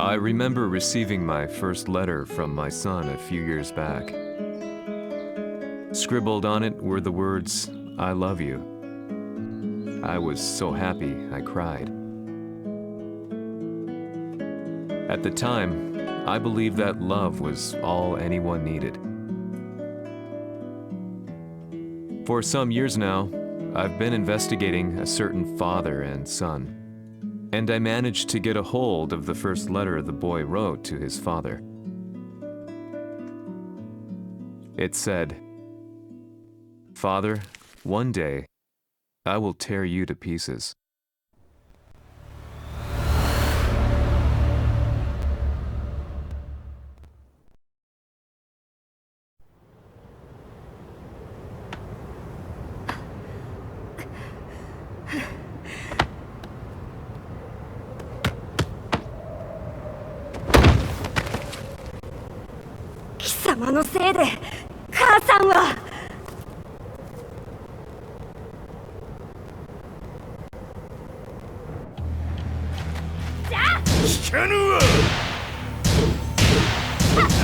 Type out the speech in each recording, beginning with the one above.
I remember receiving my first letter from my son a few years back. Scribbled on it were the words, "I love you." I was so happy I cried. At the time, I believed that love was all anyone needed. For some years now, I've been investigating a certain father and son, and I managed to get a hold of the first letter the boy wrote to his father. It said, "Father, one day, I will tear you to pieces." "貴様のせいで母さんは..." 聞かぬわ。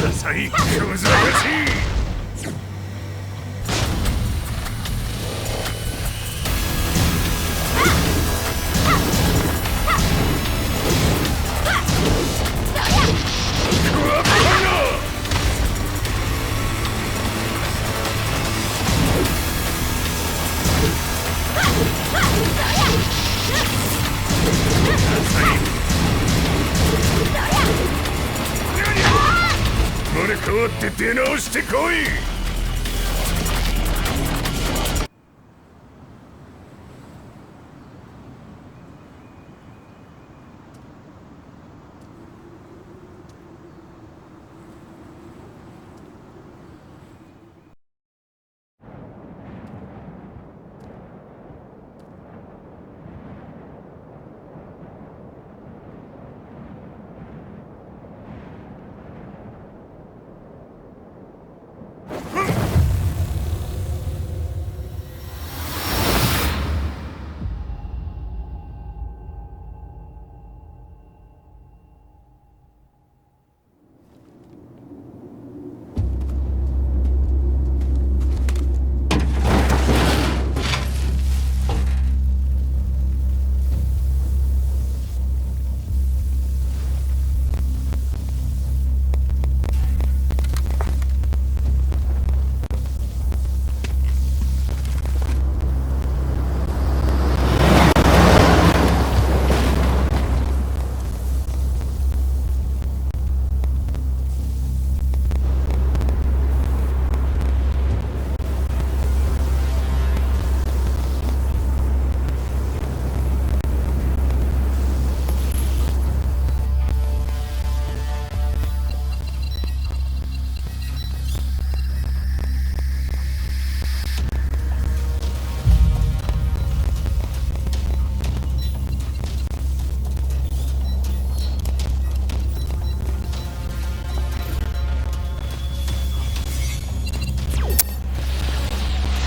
ダサい小賢しい。生まれ変わって出直してこい。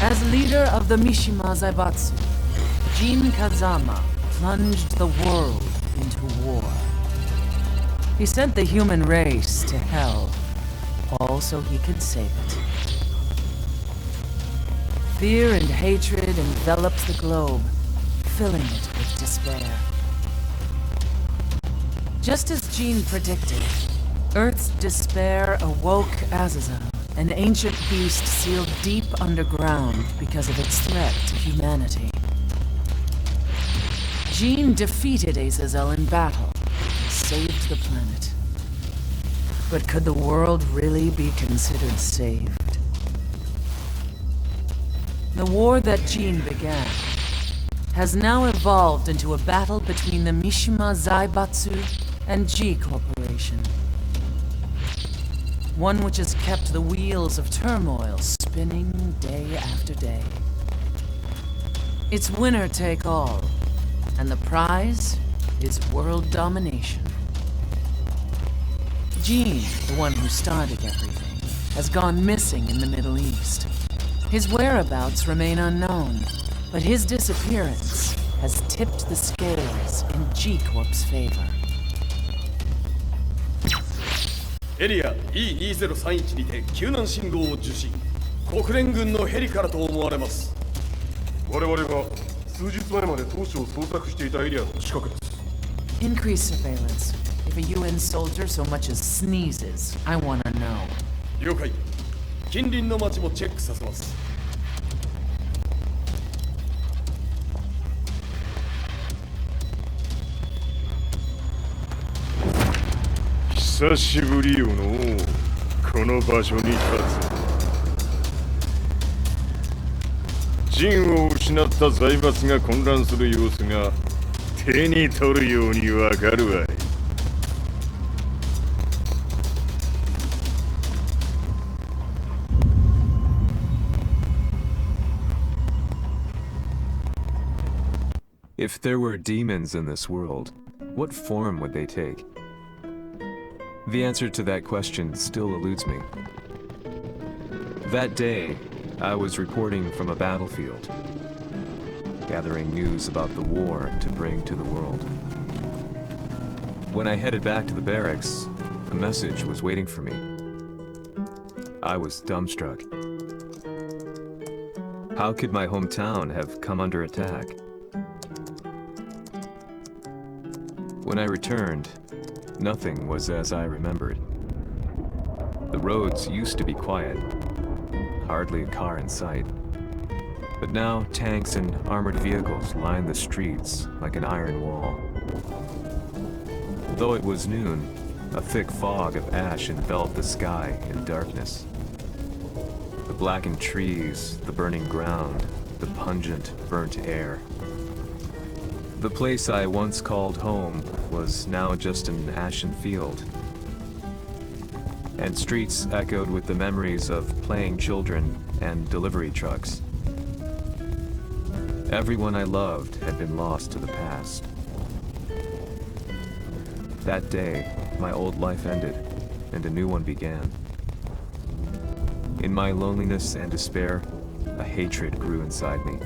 As leader of the Mishima Zaibatsu, Jin Kazama plunged the world into war. He sent the human race to hell, all so he could save it. Fear and hatred enveloped the globe, filling it with despair. Just as Jin predicted, Earth's despair awoke Azazel, an ancient beast sealed deep underground because of its threat to humanity. Jin defeated Azazel in battle and saved the planet. But could the world really be considered saved? The war that Jin began has now evolved into a battle between the Mishima Zaibatsu and G Corporation. One which has kept the wheels of turmoil spinning day after day. It's winner take all, and the prize is world domination. Gene, the one who started everything, has gone missing in the Middle East. His whereabouts remain unknown, but his disappearance has tipped the scales in G Corp's favor. エリア E2031 にて救難信号を受信。国連軍のヘリからと思われます。我々が数日前まで当初を捜索していたエリアの近くです。 Increase surveillance. If a UN soldier so much as sneezes, I wanna know. 了解。近隣の町もチェックさせます。久しぶりよのこの場所に立つ。陣を失った財閥が混乱する様子が手に取るようにわかるわい。If there were demons in this world, what form would they take? The answer to that question still eludes me. That day, I was reporting from a battlefield, gathering news about the war to bring to the world. When I headed back to the barracks, a message was waiting for me. I was dumbstruck. How could my hometown have come under attack? When I returned, nothing was as I remembered. The roads used to be quiet, hardly a car in sight. But now tanks and armored vehicles lined the streets like an iron wall. Though it was noon, a thick fog of ash enveloped the sky in darkness. The blackened trees, the burning ground, the pungent, burnt air. The place I once called home was now just an ashen field. And streets echoed with the memories of playing children and delivery trucks. Everyone I loved had been lost to the past. That day, my old life ended, and a new one began. In my loneliness and despair, a hatred grew inside me.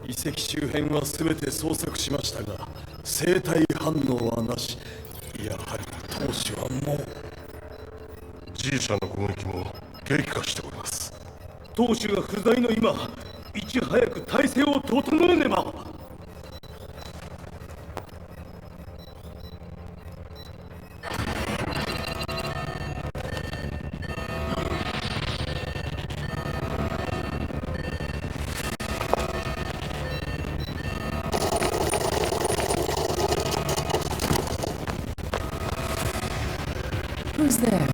遺跡周辺は全て捜索しましたが、生体反応はなし。やはり当主はもう。 G 社の攻撃も激化しております。当主が不在の今、いち早く体制を整えねば。 Who's there?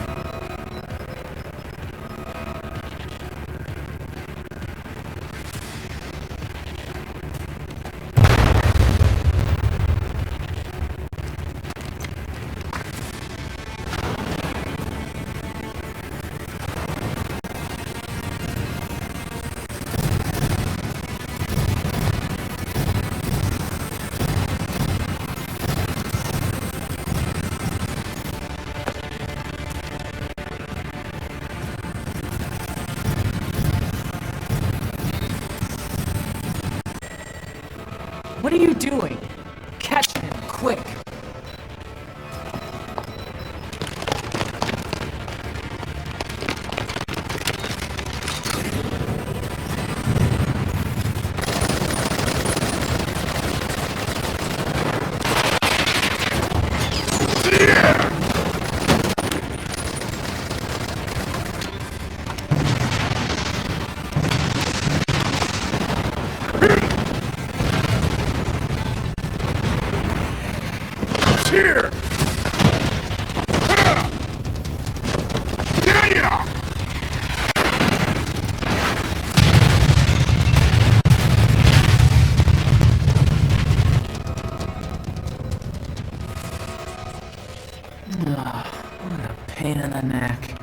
What are you doing? Catch him, quick! Here! What a pain in the neck.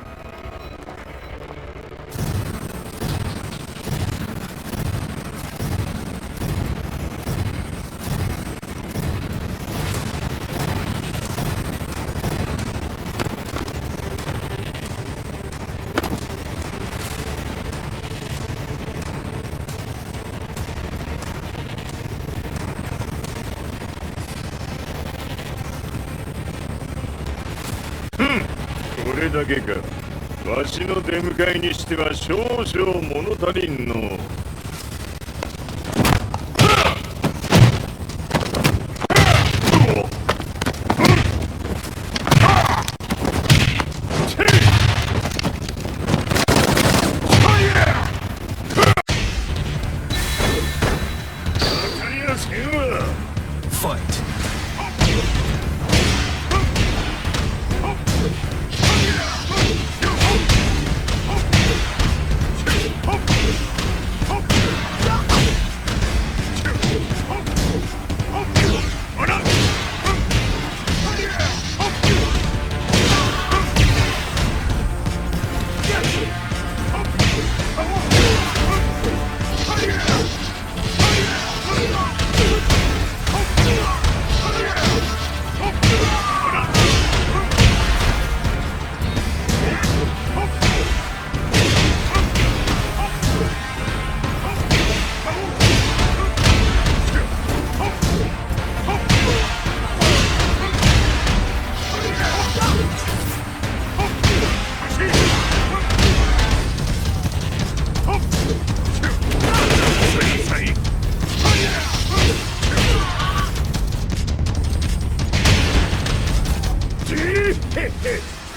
これだけか。わしの出迎えにしては少々物足りんの。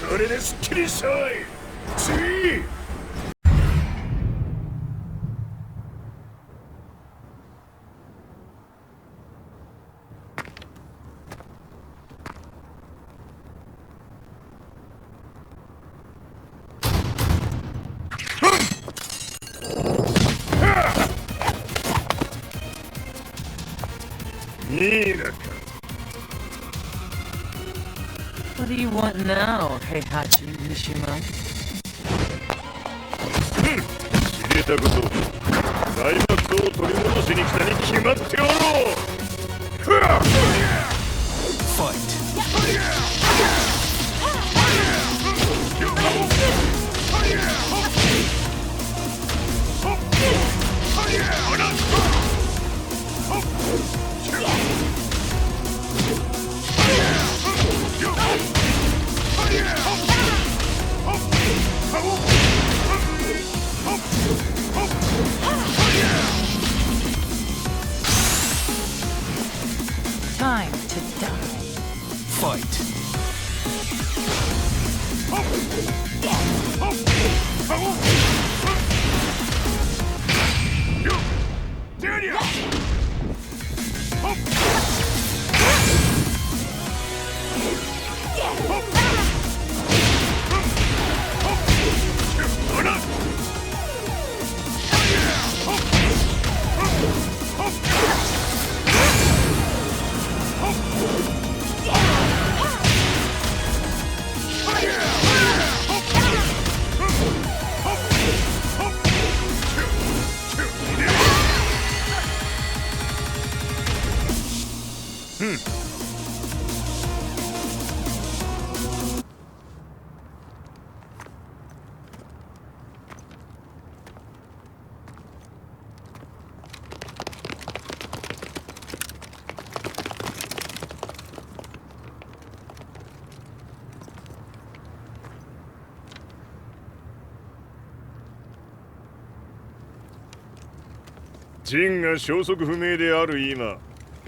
これですっきりしたい。次。いいなか。What do you want now, Heihachi Mishima? 知れたこと、財閥を取り戻しに来たに決まっておろう。Fight. Time to die. Fight. Hmm. 陣が消息不明である今、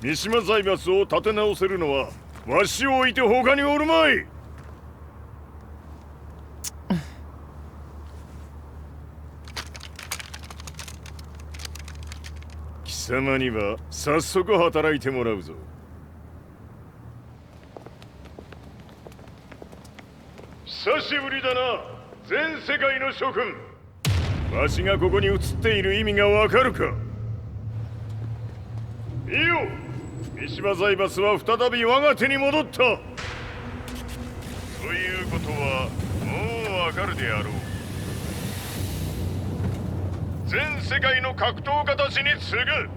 三島財閥を立て直せるのはわしを置いて他におるまい。貴様には早速働いてもらうぞ。久しぶりだな、全世界の諸君。わしがここに映っている意味がわかるか。いいよ、三島財閥は再び我が手に戻った。ということはもうわかるであろう。全世界の格闘家たちに次ぐ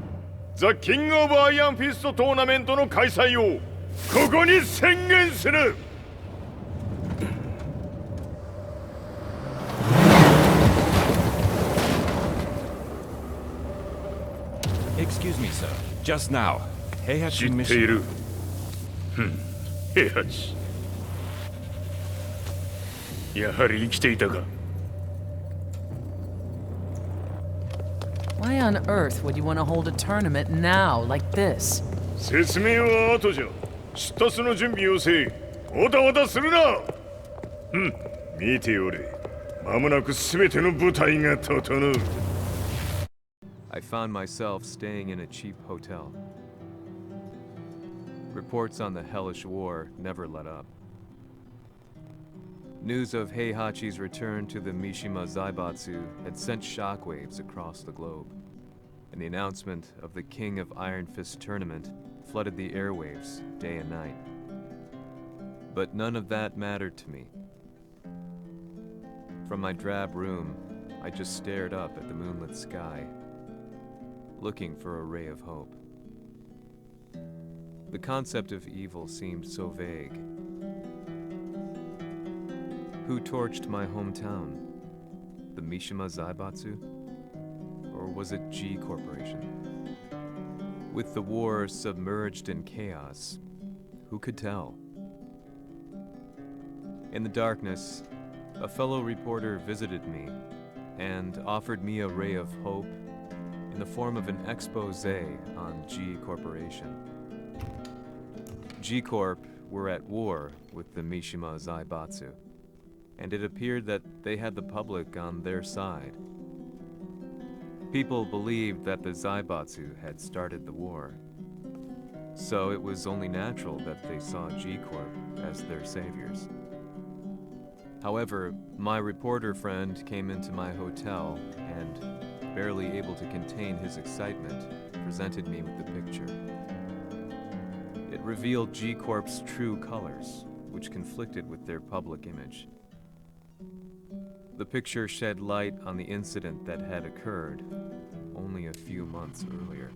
ザ・キング・オブ・アイアンフィストトーナメントの開催をここに宣言する。Excuse me, sir. Just now, 知 Heihachi ってい Mishima. る。平八。やはり生きていたか。 Why on earth would you want to hold a tournament now, like this? 説明は後じゃ。出立の準備をせい。おたおたするな。見ておれ。間もなく全ての部隊が整う。 I found myself staying in a cheap hotel. Reports on the hellish war never let up. News of Heihachi's return to the Mishima Zaibatsu had sent shockwaves across the globe, and the announcement of the King of Iron Fist tournament flooded the airwaves day and night. But none of that mattered to me. From my drab room, I just stared up at the moonlit sky, looking for a ray of hope. The concept of evil seemed so vague. Who torched my hometown? The Mishima Zaibatsu? Or was it G Corporation? With the war submerged in chaos, who could tell? In the darkness, a fellow reporter visited me and offered me a ray of hope in the form of an expose on G Corporation. G Corp were at war with the Mishima Zaibatsu, and it appeared that they had the public on their side. People believed that the Zaibatsu had started the war, so it was only natural that they saw G Corp as their saviors. However, my reporter friend came into my hotel and, barely able to contain his excitement, presented me with the picture. It revealed G Corp's true colors, which conflicted with their public image. The picture shed light on the incident that had occurred only a few months earlier.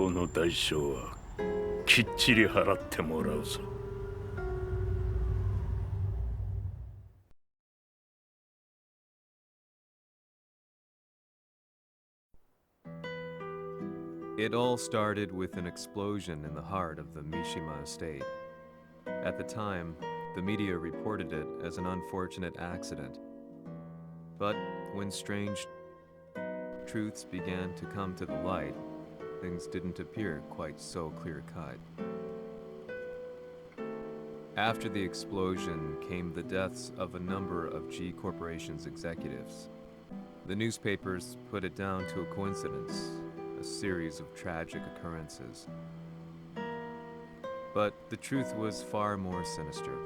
この代償はきっちり払ってもらうぞ。It all started with an explosion in the heart of the Mishima estate. At the time, the media reported it as an unfortunate accident. But when strange truths began to come to the light, things didn't appear quite so clear-cut. After the explosion came the deaths of a number of G Corporation's executives. The newspapers put it down to a coincidence, a series of tragic occurrences. But the truth was far more sinister.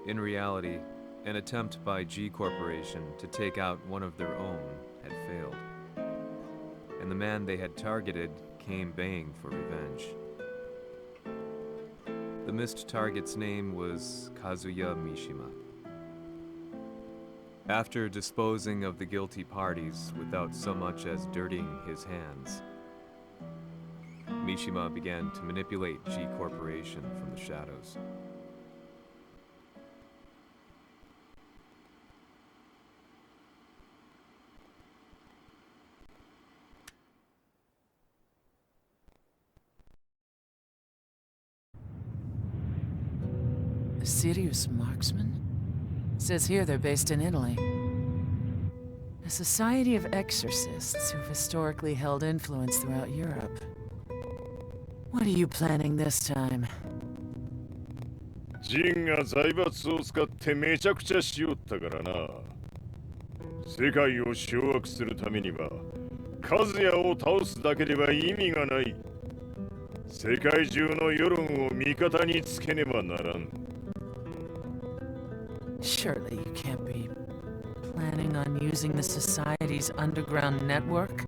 In reality, an attempt by G Corporation to take out one of their own had failed. And the man they had targeted came baying for revenge. The missed target's name was Kazuya Mishima. After disposing of the guilty parties without so much as dirtying his hands, Mishima began to manipulate G Corporation from the shadows. A serious marksman? Says here they're based in Italy. A society of exorcists who've historically held influence throughout Europe. What are you planning this time? ジンが財閥を使ってめちゃくちゃしよったからな。世界を掌握するためには、和也を倒すだけでは意味がない。世界中の世論を味方につけねばならん。Surely you can't be planning on using the society's underground network?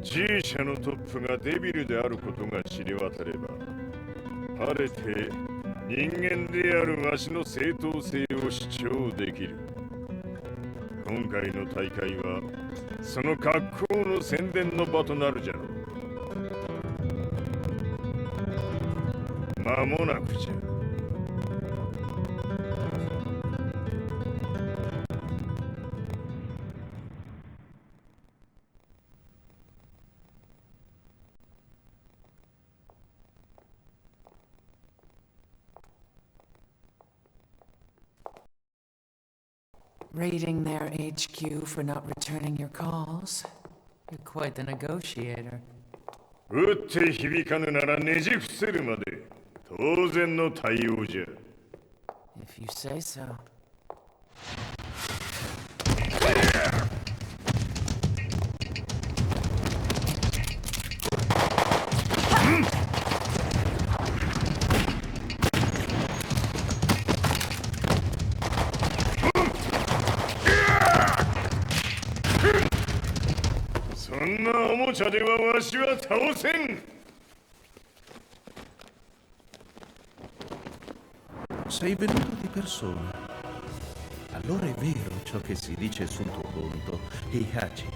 G 社のトップがデビルであることが知れ渡れば、晴れて人間であるわしの正当性を主張できる。今回の大会はその格好の宣伝の場となるじゃろう。間もなくじゃ。Raiding their HQ for not returning your calls. You're quite the negotiator. 打って響かぬならねじ伏せるまで当然の対応じゃ。If you say so. おもちゃではわしは倒せん。 Sei venuto di persona. Allora è vero ciò che si dice sul tuo conto, Heihachi.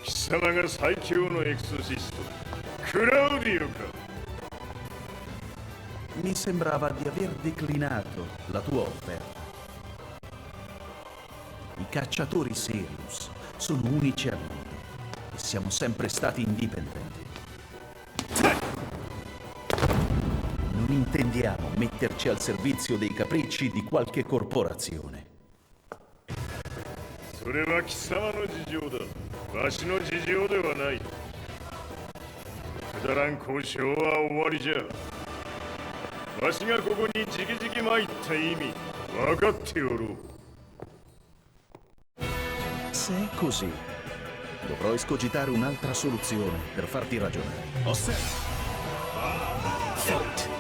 貴様が最強のエクソシスト、クラウディオか。 Mi sembrava di aver declinato la tua offerta. I cacciatori Serious sono unici al mondo e siamo sempre stati indipendenti. Non intendiamo metterci al servizio dei capricci di qualche corporazione. それは貴様の事情だ。わしの事情ではない。くだらん交渉は終わりじゃ。わしがここにじきじき参った意味、分かっておろう。 Se è così, dovrò escogitare un'altra soluzione per farti ragionare. Osserva! Fight!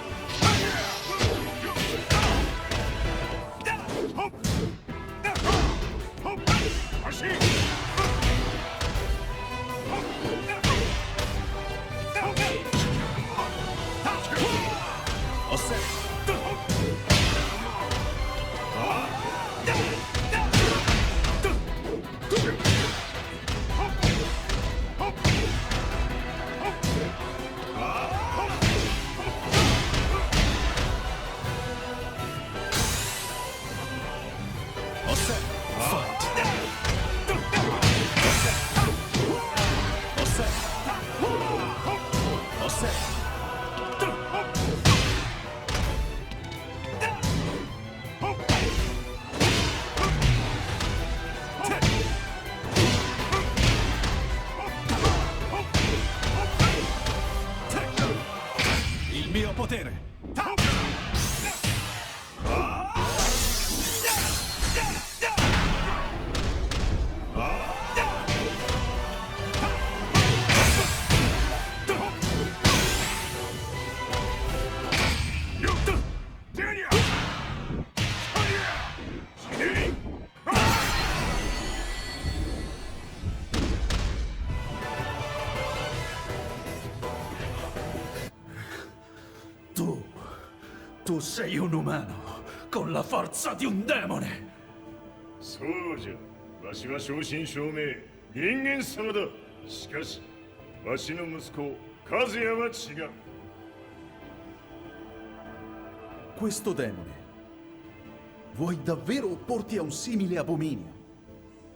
Il mio potere! Tu sei un umano, con la forza di un demone! そうじゃ。わしは正真正銘、人間様だ。しかし、わしの息子、和也は違う。 Questo demone, vuoi davvero opporti a un simile abominio?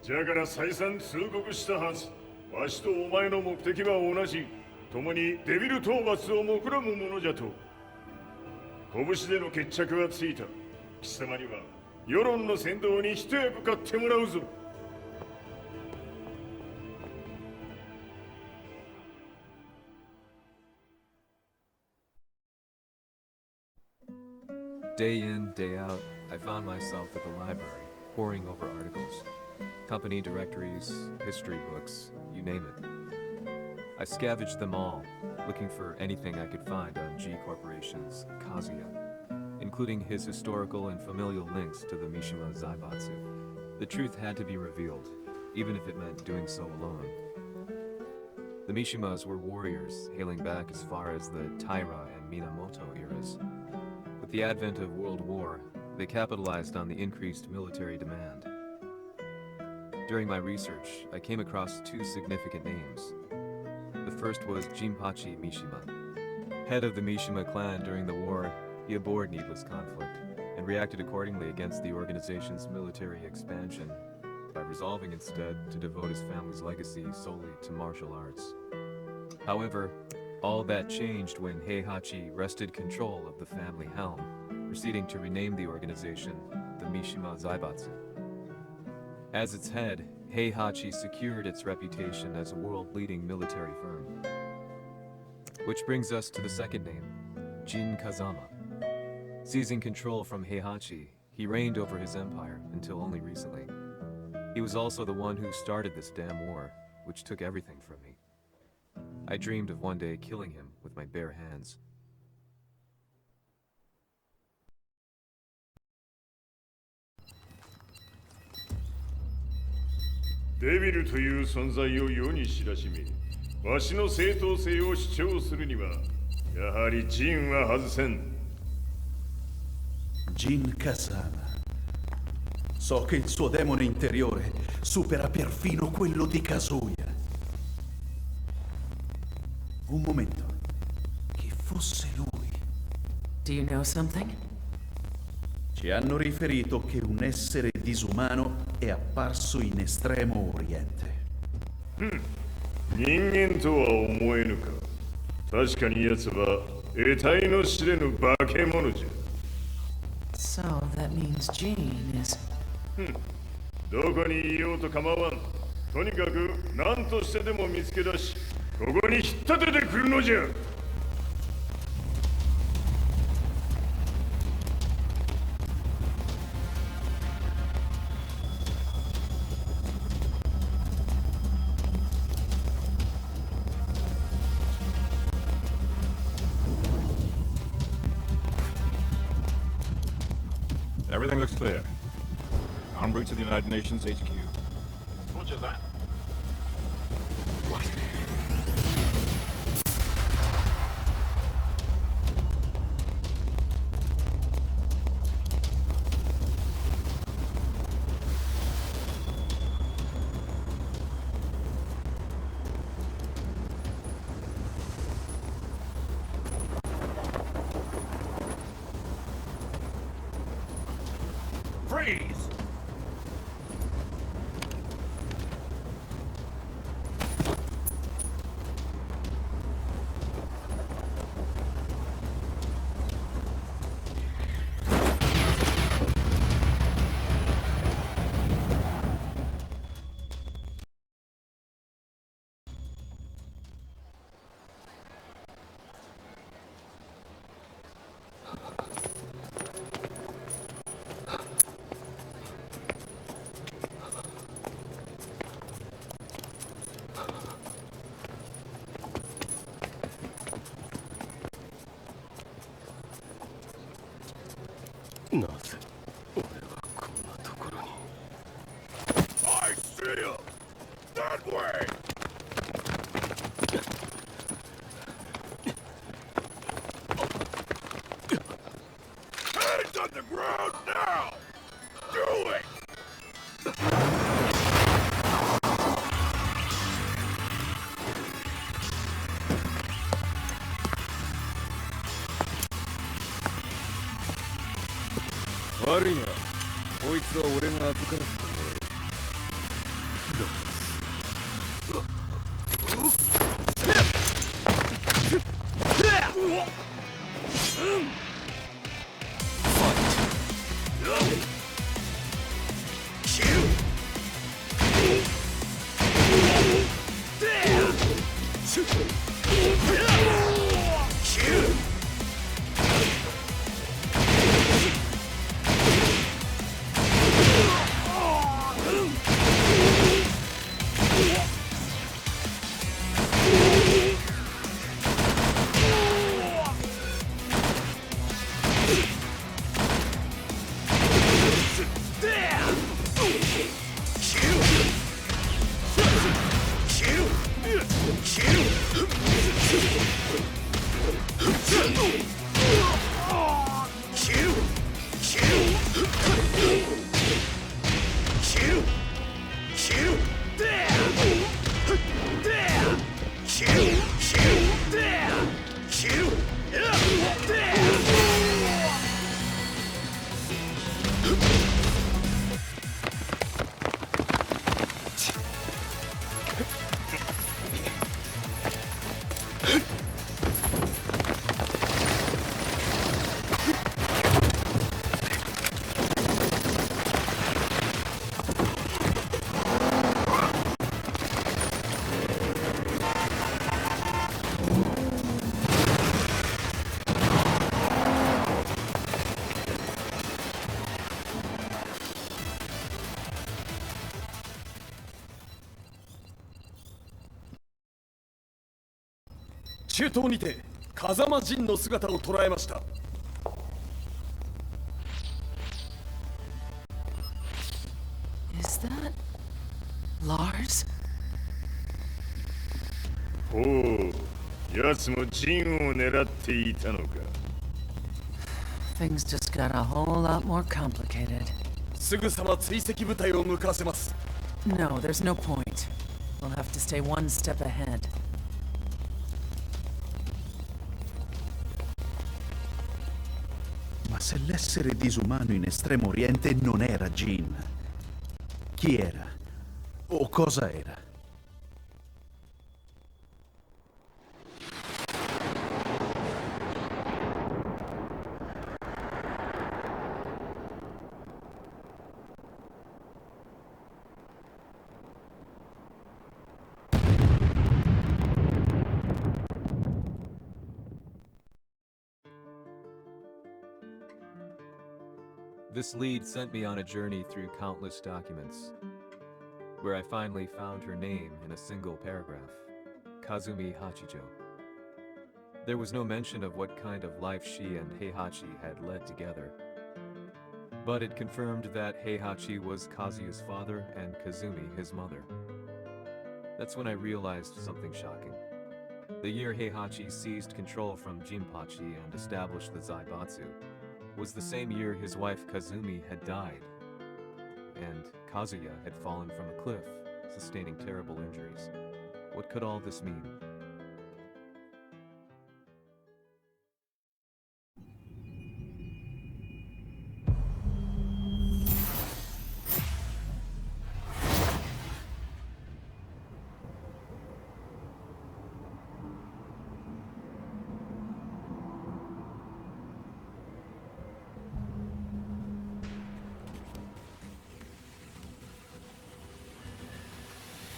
じゃから再三通告したはず。わしとお前の目的は同じ。共にデビル討伐を目論むものじゃと。 拳での決着はついた。貴様には世論の先導に一役買ってもらうぞ。 Day in, day out, I found myself at the library, poring over articles, company directories, history books, you name it. I scavenged them all, looking for anything I could find on G Corporation's Kazuya, including his historical and familial links to the Mishima Zaibatsu. The truth had to be revealed, even if it meant doing so alone. The Mishimas were warriors hailing back as far as the Taira and Minamoto eras. With the advent of World War, they capitalized on the increased military demand. During my research, I came across two significant names. The first was Jinpachi Mishima. Head of the Mishima clan during the war, he abhorred needless conflict and reacted accordingly against the organization's military expansion by resolving instead to devote his family's legacy solely to martial arts. However, all that changed when Heihachi wrested control of the family helm, proceeding to rename the organization the Mishima Zaibatsu. As its head, Heihachi secured its reputation as a world-leading military firm. Which brings us to the second name, Jin Kazama. Seizing control from Heihachi, he reigned over his empire until only recently. He was also the one who started this damn war, which took everything from me. I dreamed of one day killing him with my bare hands. デビルという存在を世に知らしめ、わしの正当性を主張するにはやはりジンは外せん。 Jin Kazama. So che il suo demone interiore supera perfino quello di Kazuya. Un momento. Chi fosse lui? Do you know something? Ci hanno riferito che un essere disumano è apparso in Estremo Oriente. 人間とは思えぬか。確かに奴は得体の知れぬ化け物じゃ。 So that means Jean is... どこにいようと構わん。とにかく何としてでも見つけ出し、ここに引っ立ててくるのじゃ。 Everything looks clear. En route to the United Nations HQ. Roger that. Freeze! I see him! That way! Hands on the ground now! Do it!悪いな。こいつは俺が預からせた。 中東にて風間陣の姿を捉えました。 Is that... Lars? ほう、奴もジンを狙っていたのか。Things just got a whole lot more complicated. すぐさま追跡部隊を向かわせます。 No, there's no point. We'll have to stay one step ahead. Ma se l'essere disumano in Estremo Oriente non era Jin, chi era? O cosa era? This lead sent me on a journey through countless documents, where I finally found her name in a single paragraph, Kazumi Hachijo. There was no mention of what kind of life she and Heihachi had led together, but it confirmed that Heihachi was Kazuya's father and Kazumi his mother. That's when I realized something shocking. The year Heihachi seized control from Jinpachi and established the Zaibatsu was the same year his wife Kazumi had died, and Kazuya had fallen from a cliff, sustaining terrible injuries. What could all this mean?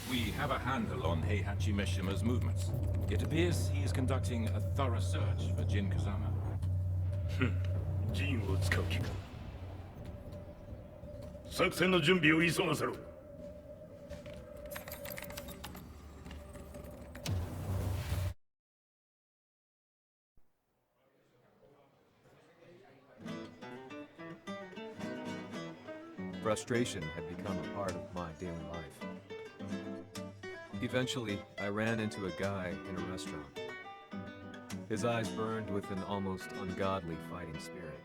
We have a handle on Heihachi Mishima's movements. It appears he is conducting a thorough search for Jin Kazama. ジンを使う気か。作戦の準備を急がせろ。Frustration had become a part of my daily life. Eventually, I ran into a guy in a restaurant. His eyes burned with an almost ungodly fighting spirit.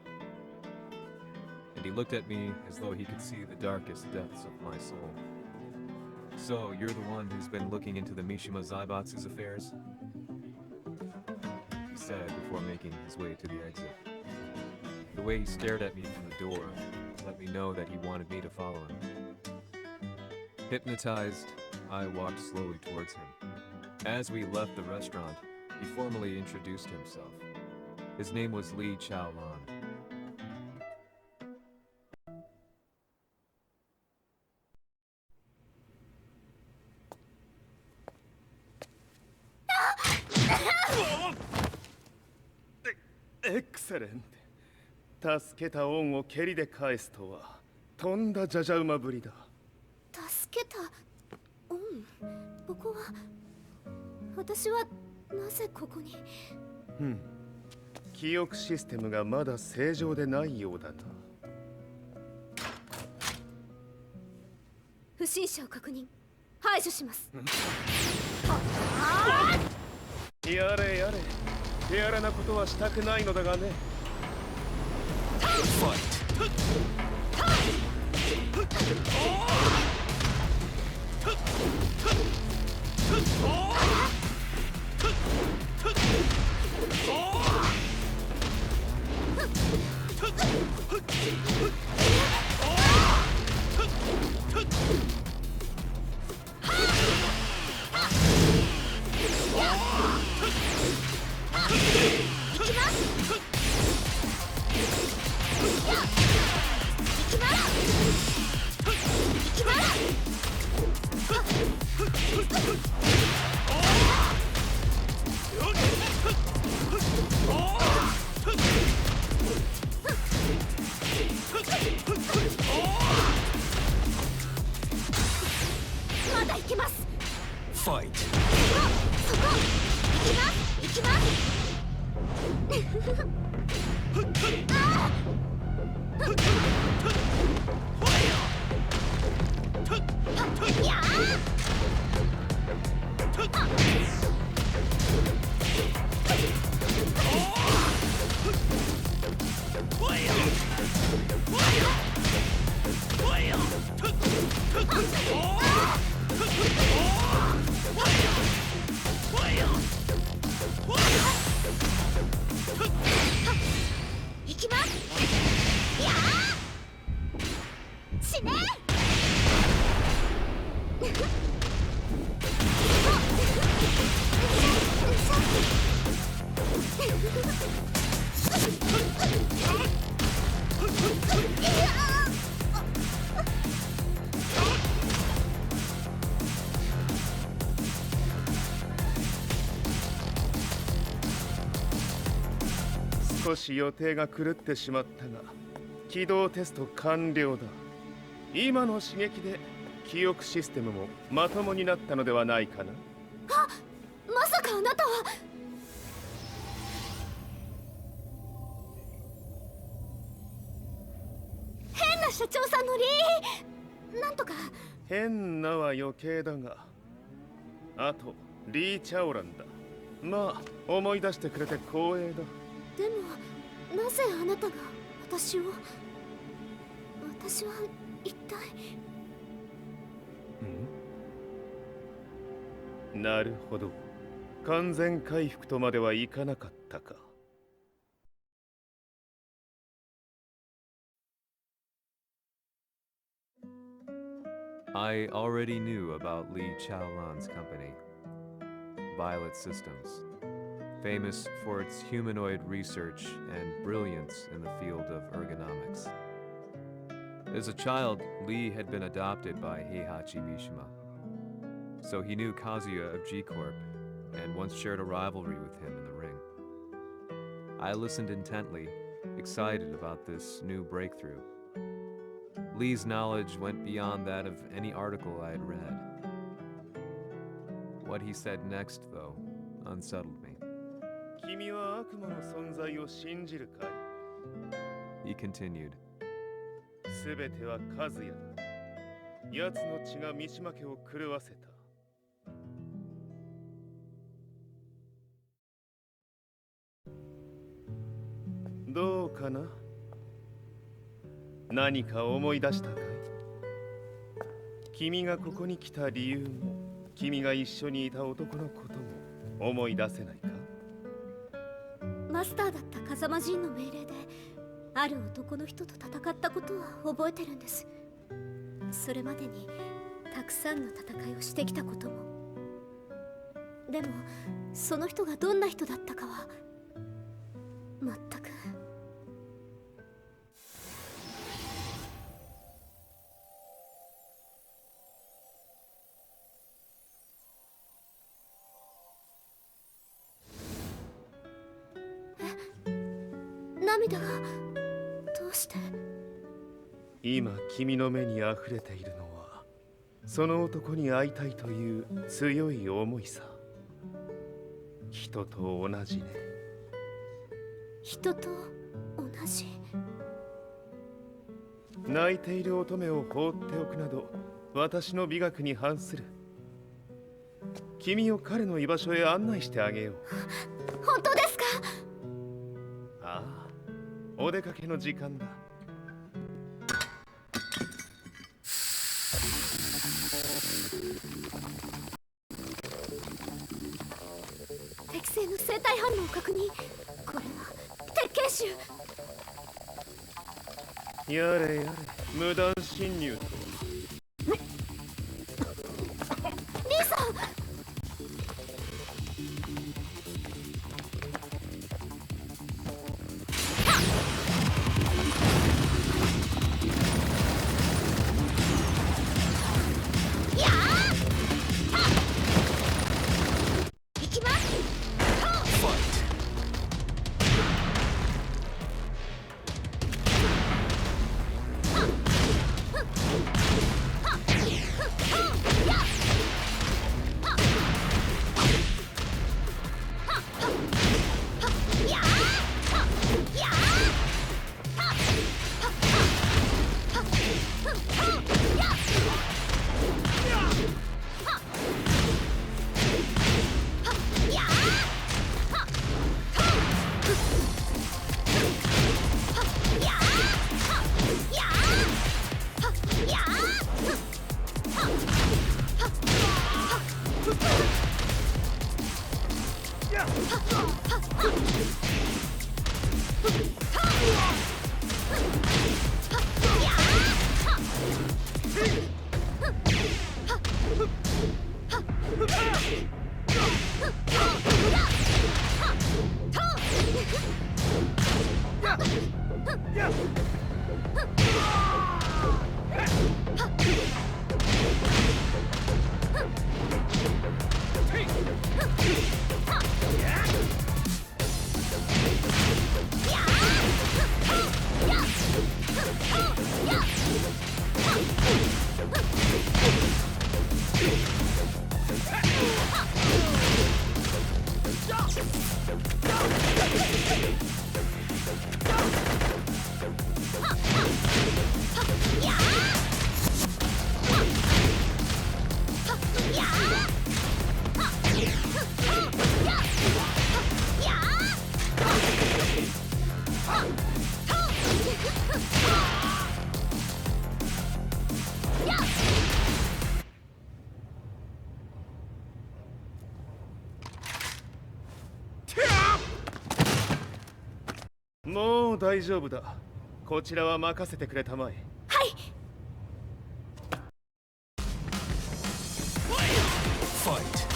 And he looked at me as though he could see the darkest depths of my soul. So, you're the one who's been looking into the Mishima Zaibatsu's affairs? He said before making his way to the exit. The way he stared at me from the door let me know that he wanted me to follow him. Hypnotized, I walked slowly towards him. As we left the restaurant, he formally introduced himself. His name was Li Chaolan. Excellent. 助けた恩を蹴りで返すとはとんだじゃじゃ馬ぶりだ。助けた恩、ここは私はなぜここに。記憶システムがまだ正常でないようだな。不審者を確認、排除します。やれやれ、手荒なことはしたくないのだがね。まだ行きます。Fight. そこ、行きます、行きます。やあ。少し予定が狂ってしまったが、起動テスト完了だ。今の刺激で記憶システムもまともになったのではないかな。あ、まさかあなたは。変な社長さんのリーなんとか。変なは余計だが、あとリー・チャオランだ。まあ思い出してくれて光栄だ。でもなぜあなたが私は一体。なるほど、完全回復とまではいかなかったか。I already knew about Li Chaolan's company, Violet Systems, famous for its humanoid research and brilliance in the field of ergonomics. As a child, Li had been adopted by Heihachi Mishima, so he knew Kazuya of G-Corp and once shared a rivalry with him in the ring. I listened intently, excited about this new breakthrough. Lee's knowledge went beyond that of any article I had read. What he said next, though, unsettled me. 君は悪魔の存在を信じるかい? He continued. すべてはカズヤだ。奴の血が三島家を狂わせた。どうかな？何か思い出したかい？君がここに来た理由も、君が一緒にいた男のことも思い出せないか？マスターだった風間陣の命令である男の人と戦ったことは覚えてるんです。それまでにたくさんの戦いをしてきたことも。でもその人がどんな人だったかは全く。涙がどうして？今君の目にあふれているのはその男に会いたいという強い思いさ。人と同じね。人と同じ。泣いている乙女を放っておくなど私の美学に反する。君を彼の居場所へ案内してあげよう。本当ですか？ああ、お出かけの時間だ。適正の生体反応を確認。これは鉄拳臭。やれやれ、無断侵入と。リーさん。もう大丈夫だ。こちらは任せてくれたまえ。はい。Fight.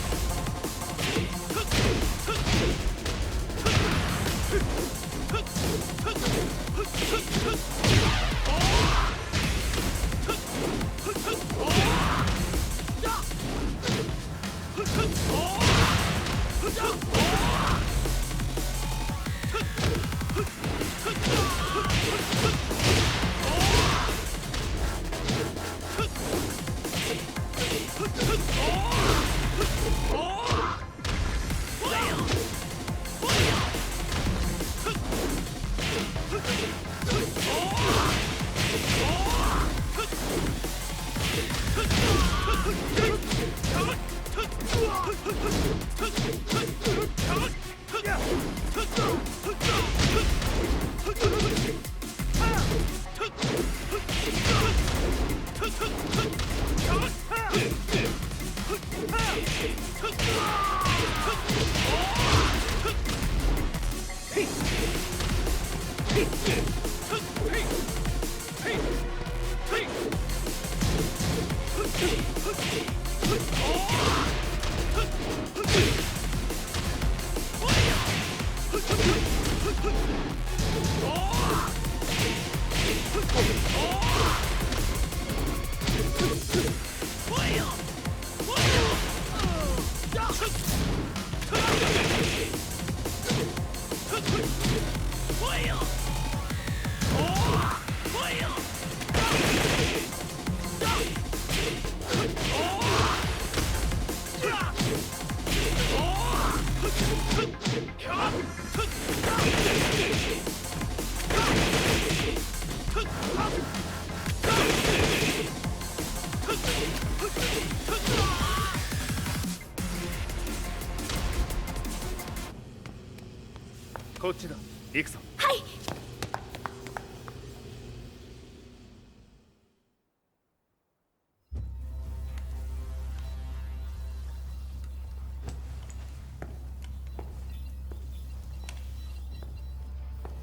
こっちだ。行くぞ。はい。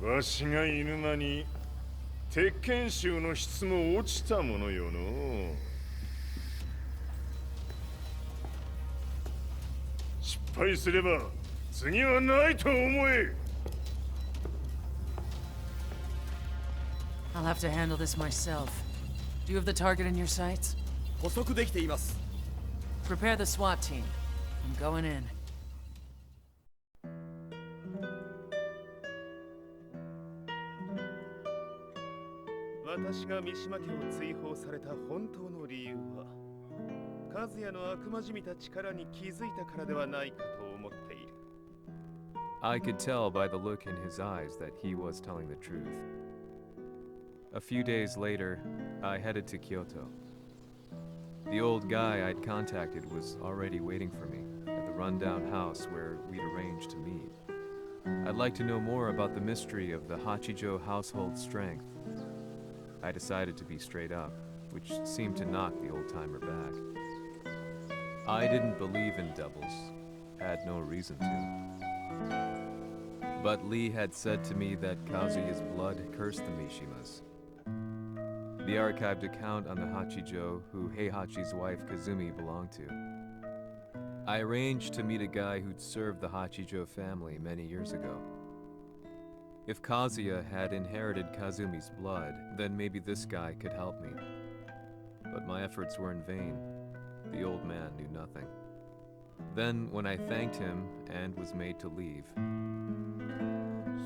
わしが犬間に鉄拳衆の質も落ちたものよの。失敗すれば次はないと思え。I'll have to handle this myself. Do you have the target in your sights? 捕捉できています。 Prepare the SWAT team. I'm going in. 私が三島家を追放された本当の理由は、和也の悪魔じみた力に気づいたからではないかと思っている。I could tell by the look in his eyes that he was telling the truth. A few days later, I headed to Kyoto. The old guy I'd contacted was already waiting for me at the rundown house where we'd arranged to meet. I'd like to know more about the mystery of the Hachijo household strength. I decided to be straight up, which seemed to knock the old-timer back. I didn't believe in devils, had no reason to. But Lee had said to me that Kazuya's blood cursed the Mishimas. The archived account on the Hachijo who Heihachi's wife Kazumi belonged to. I arranged to meet a guy who'd served the Hachijo family many years ago. If Kazuya had inherited Kazumi's blood, then maybe this guy could help me. But my efforts were in vain. The old man knew nothing. Then, when I thanked him and was made to leave,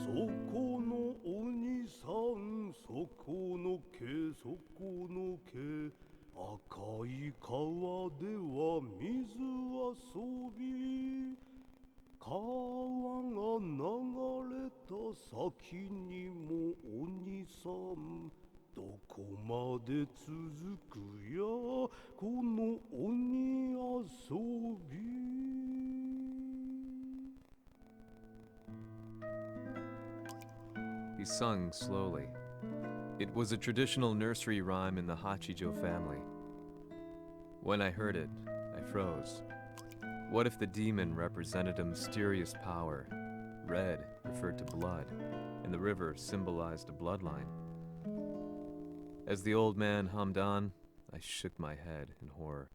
そこの鬼さん、そこの毛、そこの毛、赤い川では水遊び、川が流れた先にも鬼さん、どこまで続くやこの鬼遊び。he sung slowly. It was a traditional nursery rhyme in the Hachijo family. When I heard it, I froze. What if the demon represented a mysterious power? Red referred to blood, and the river symbolized a bloodline. As the old man hummed on, I shook my head in horror.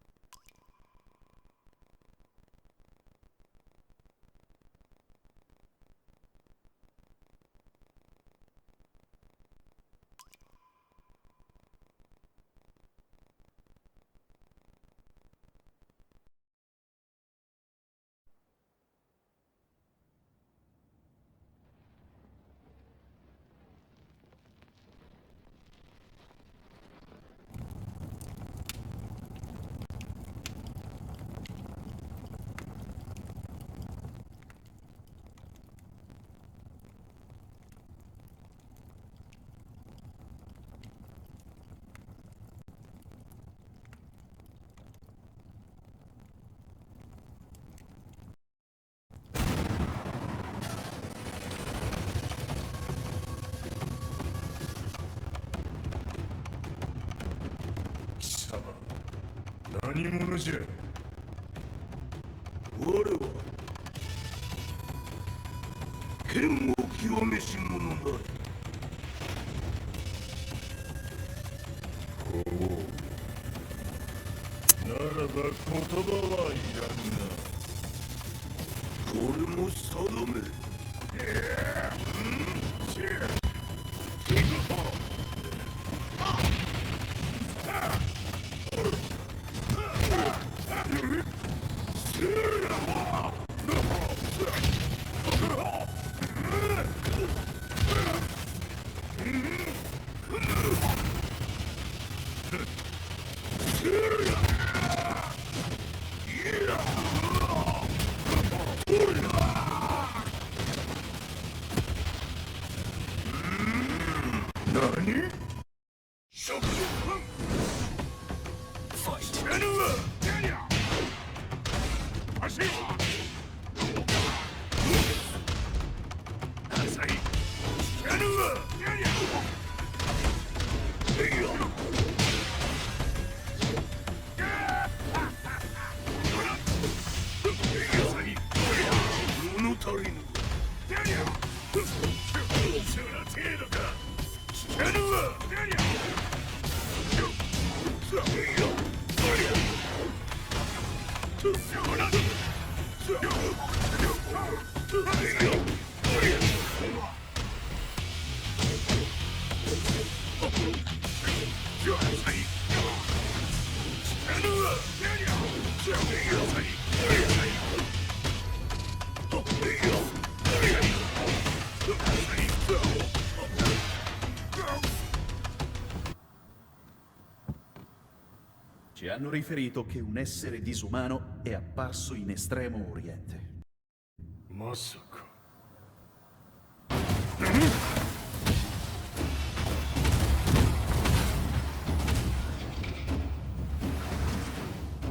Sama, 何者じゃ。我は剣を極めし者なり。ならば言葉はいらんな。これも定め。Ci hanno riferito che un essere disumano è apparso in Estremo Oriente. まさか。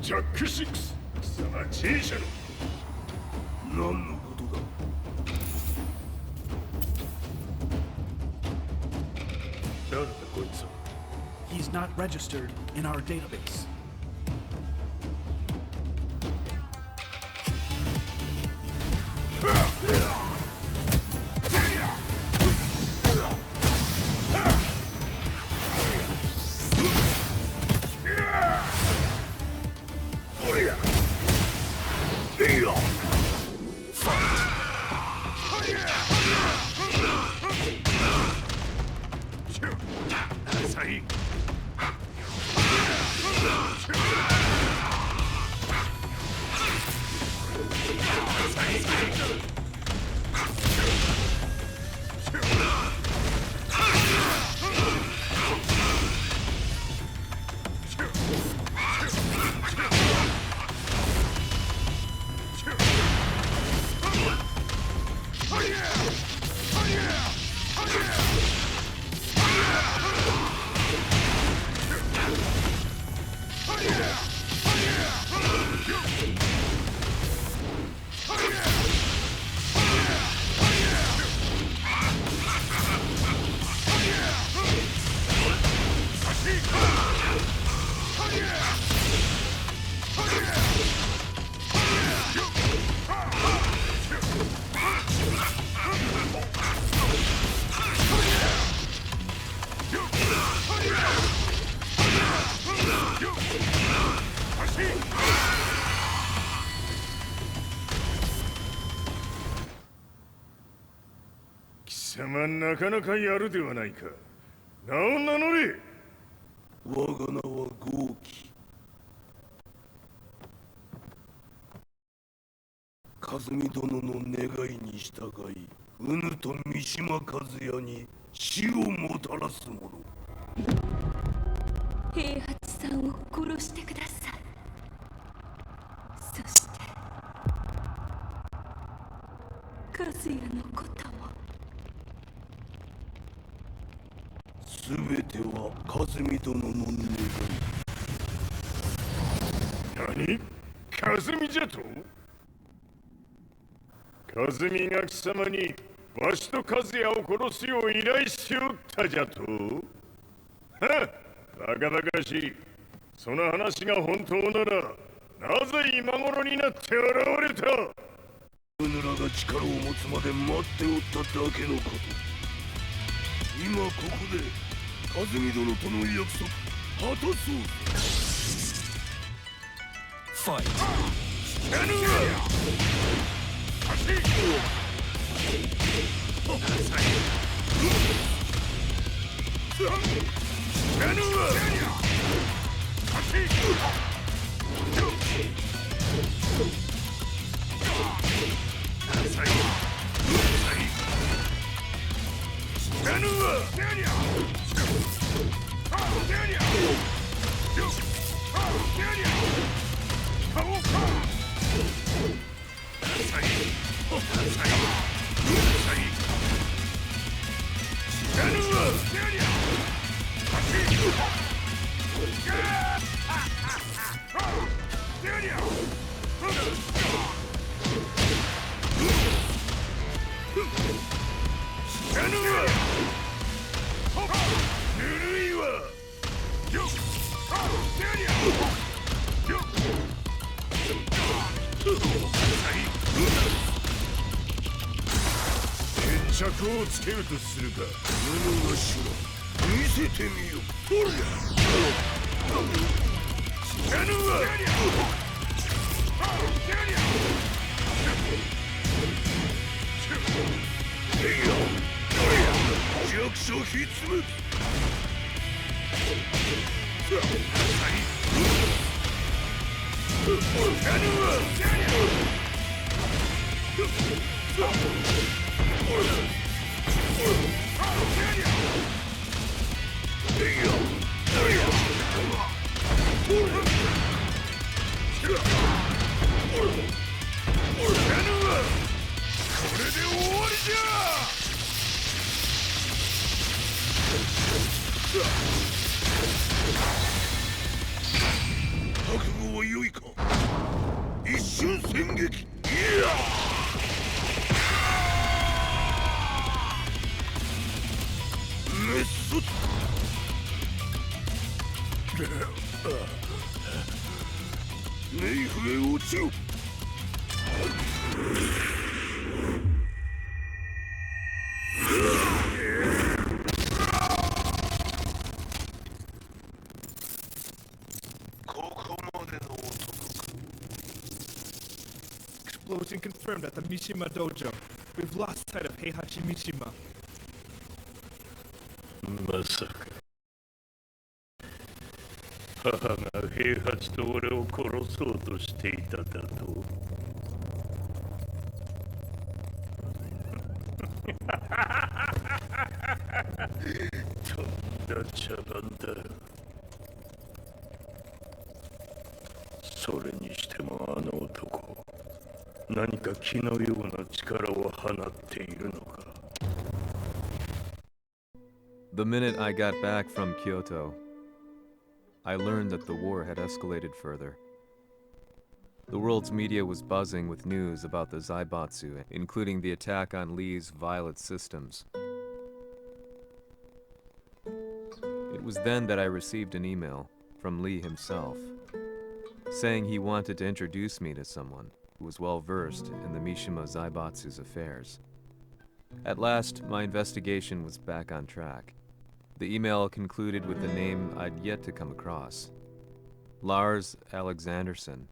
ジャック6、貴様 G 社の。何のことだ。誰だこいつは。He's not registered in our database. なかなかやるではないか。名を名乗れ。我が名は豪輝。和美殿の願いに従い、うぬと三島和也に死をもたらす者。平八さんを殺してください。そして和也のことも。すべては和美殿の願い。何？和美じゃと？和美が貴様にわしと和也を殺すよう依頼しおったじゃと？はっ、バカバカしい。その話が本当なら、なぜ今頃になって現れた？うぬらが力を持つまで待っておっただけのこと。今ここで和美殿との約束果たそうぜ。ファイト。やるわ！決着をつけるとするか。布がしろ見せてみよ。ほらやるわ！弱者ひつむ。これで終わりじゃ！覚悟は良いか。一瞬戦撃。いやメッソネイフへ落ちよ。Explosion confirmed at the Mishima dojo. We've lost sight of Heihachi Mishima. まさか母が平八と俺を殺そうとしていただと？とんだ茶番だ。それにしてもあの男、何か気のような力を放っているのか。The minute I got back from Kyoto, I learned that the war had escalated further. The world's media was buzzing with news about the Zaibatsu, including the attack on Lee's Violet systems. It was then that I received an email from Lee himself, saying he wanted to introduce me to someone who was well versed in the Mishima Zaibatsu's affairs. At last, my investigation was back on track. The email concluded with a name I'd yet to come across. Lars Alexanderson.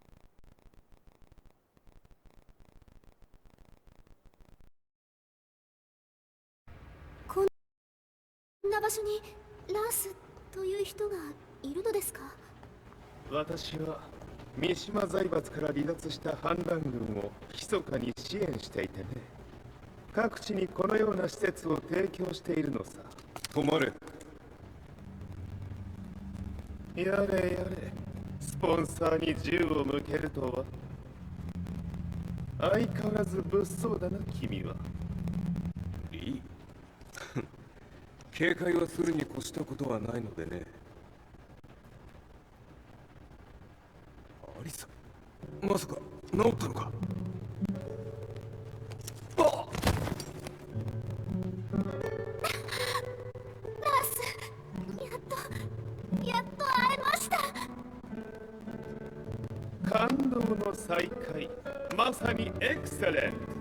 こ場所にラースという人がいるのですか？私は三島財閥から離脱した反乱軍を密かに支援していてね、各地にこのような施設を提供しているのさ。止まれ。やれやれ、スポンサーに銃を向けるとは。相変わらず物騒だな、君は。いい警戒はするに越したことはないのでね。アリサ、まさか治ったのか？あっ！やっと会えました。感動の再会、まさにエクセレント。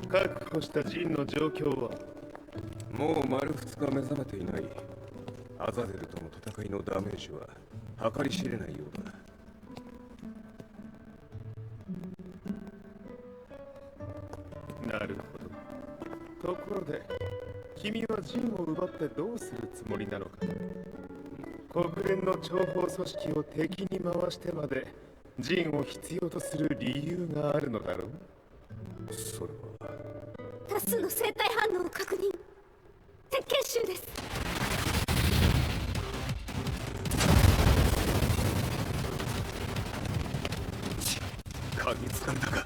確保したジンの状況は？もう丸2日目覚めていない。アザゼルとの戦いのダメージは計り知れないようだ。なるほど。ところで、君はジンを奪ってどうするつもりなのかな？国連の諜報組織を敵に回してまでジンを必要とする理由があるのだろう？それは多数の生体反応を確認。鉄拳臭です。鍵掴んだか。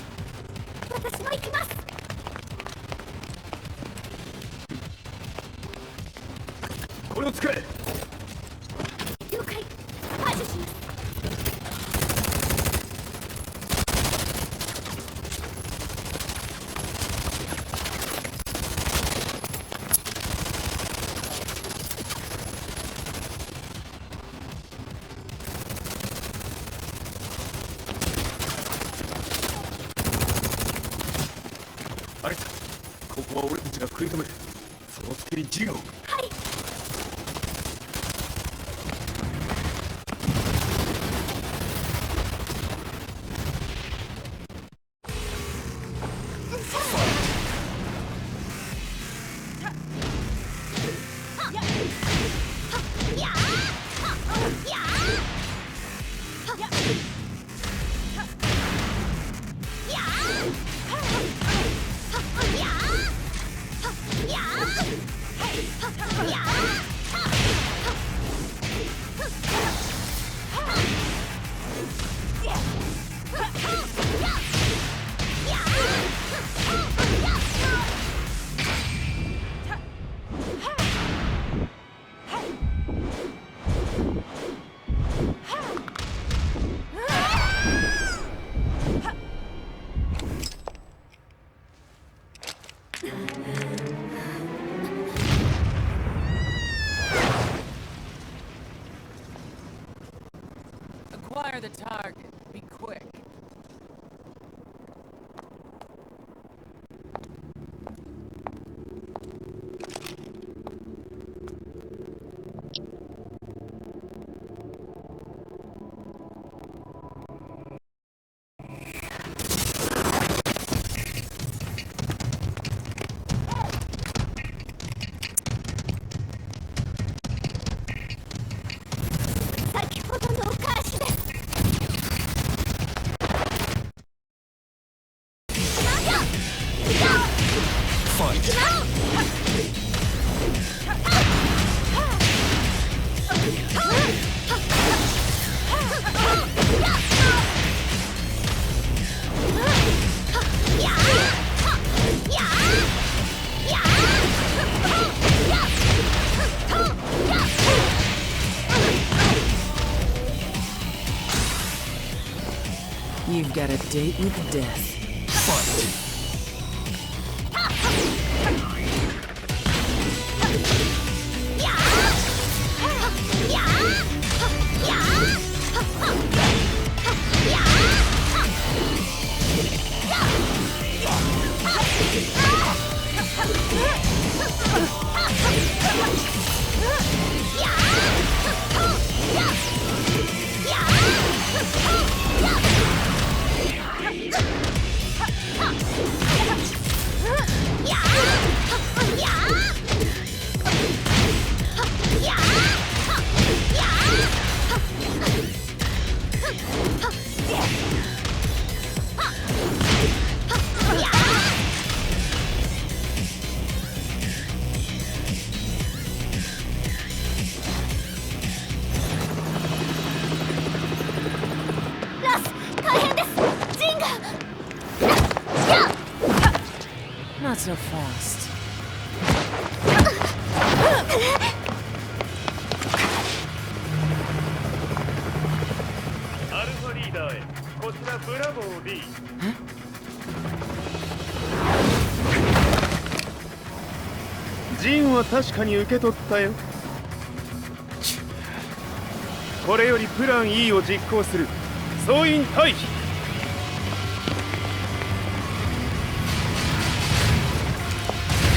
私も行きます。これを使え。了解。排除します。あれだ、ここは俺たちが食い止める。その隙にジンを。はい。Acquire the target. Be quick. You've got a date with death. Yeah! Not so fast. アルファリーダーへ、こちらブラボー D。ジンは確かに受け取ったよ。これよりプラン E を実行する。総員退避。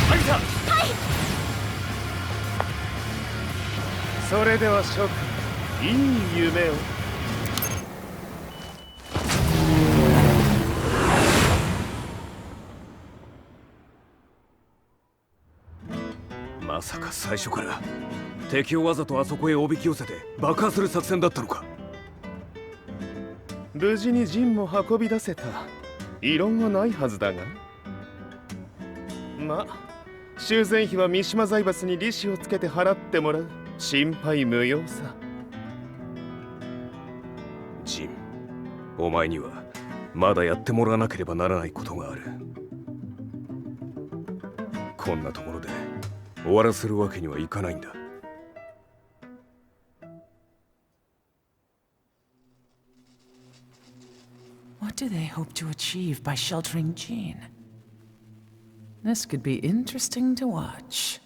入った。はい。それでは諸君、いい夢を。まさか最初から敵をわざとあそこへおびき寄せて爆破する作戦だったのか。無事にジンも運び出せた。異論はないはずだが。まあ修繕費は三島財閥に利子をつけて払ってもらう。心配無用さ。ジン、お前にはまだやってもらわなければならないことがある。こんなところで終わらせるわけにはいかないんだ。What do they hope to achieve by sheltering Jean? This could be interesting to watch.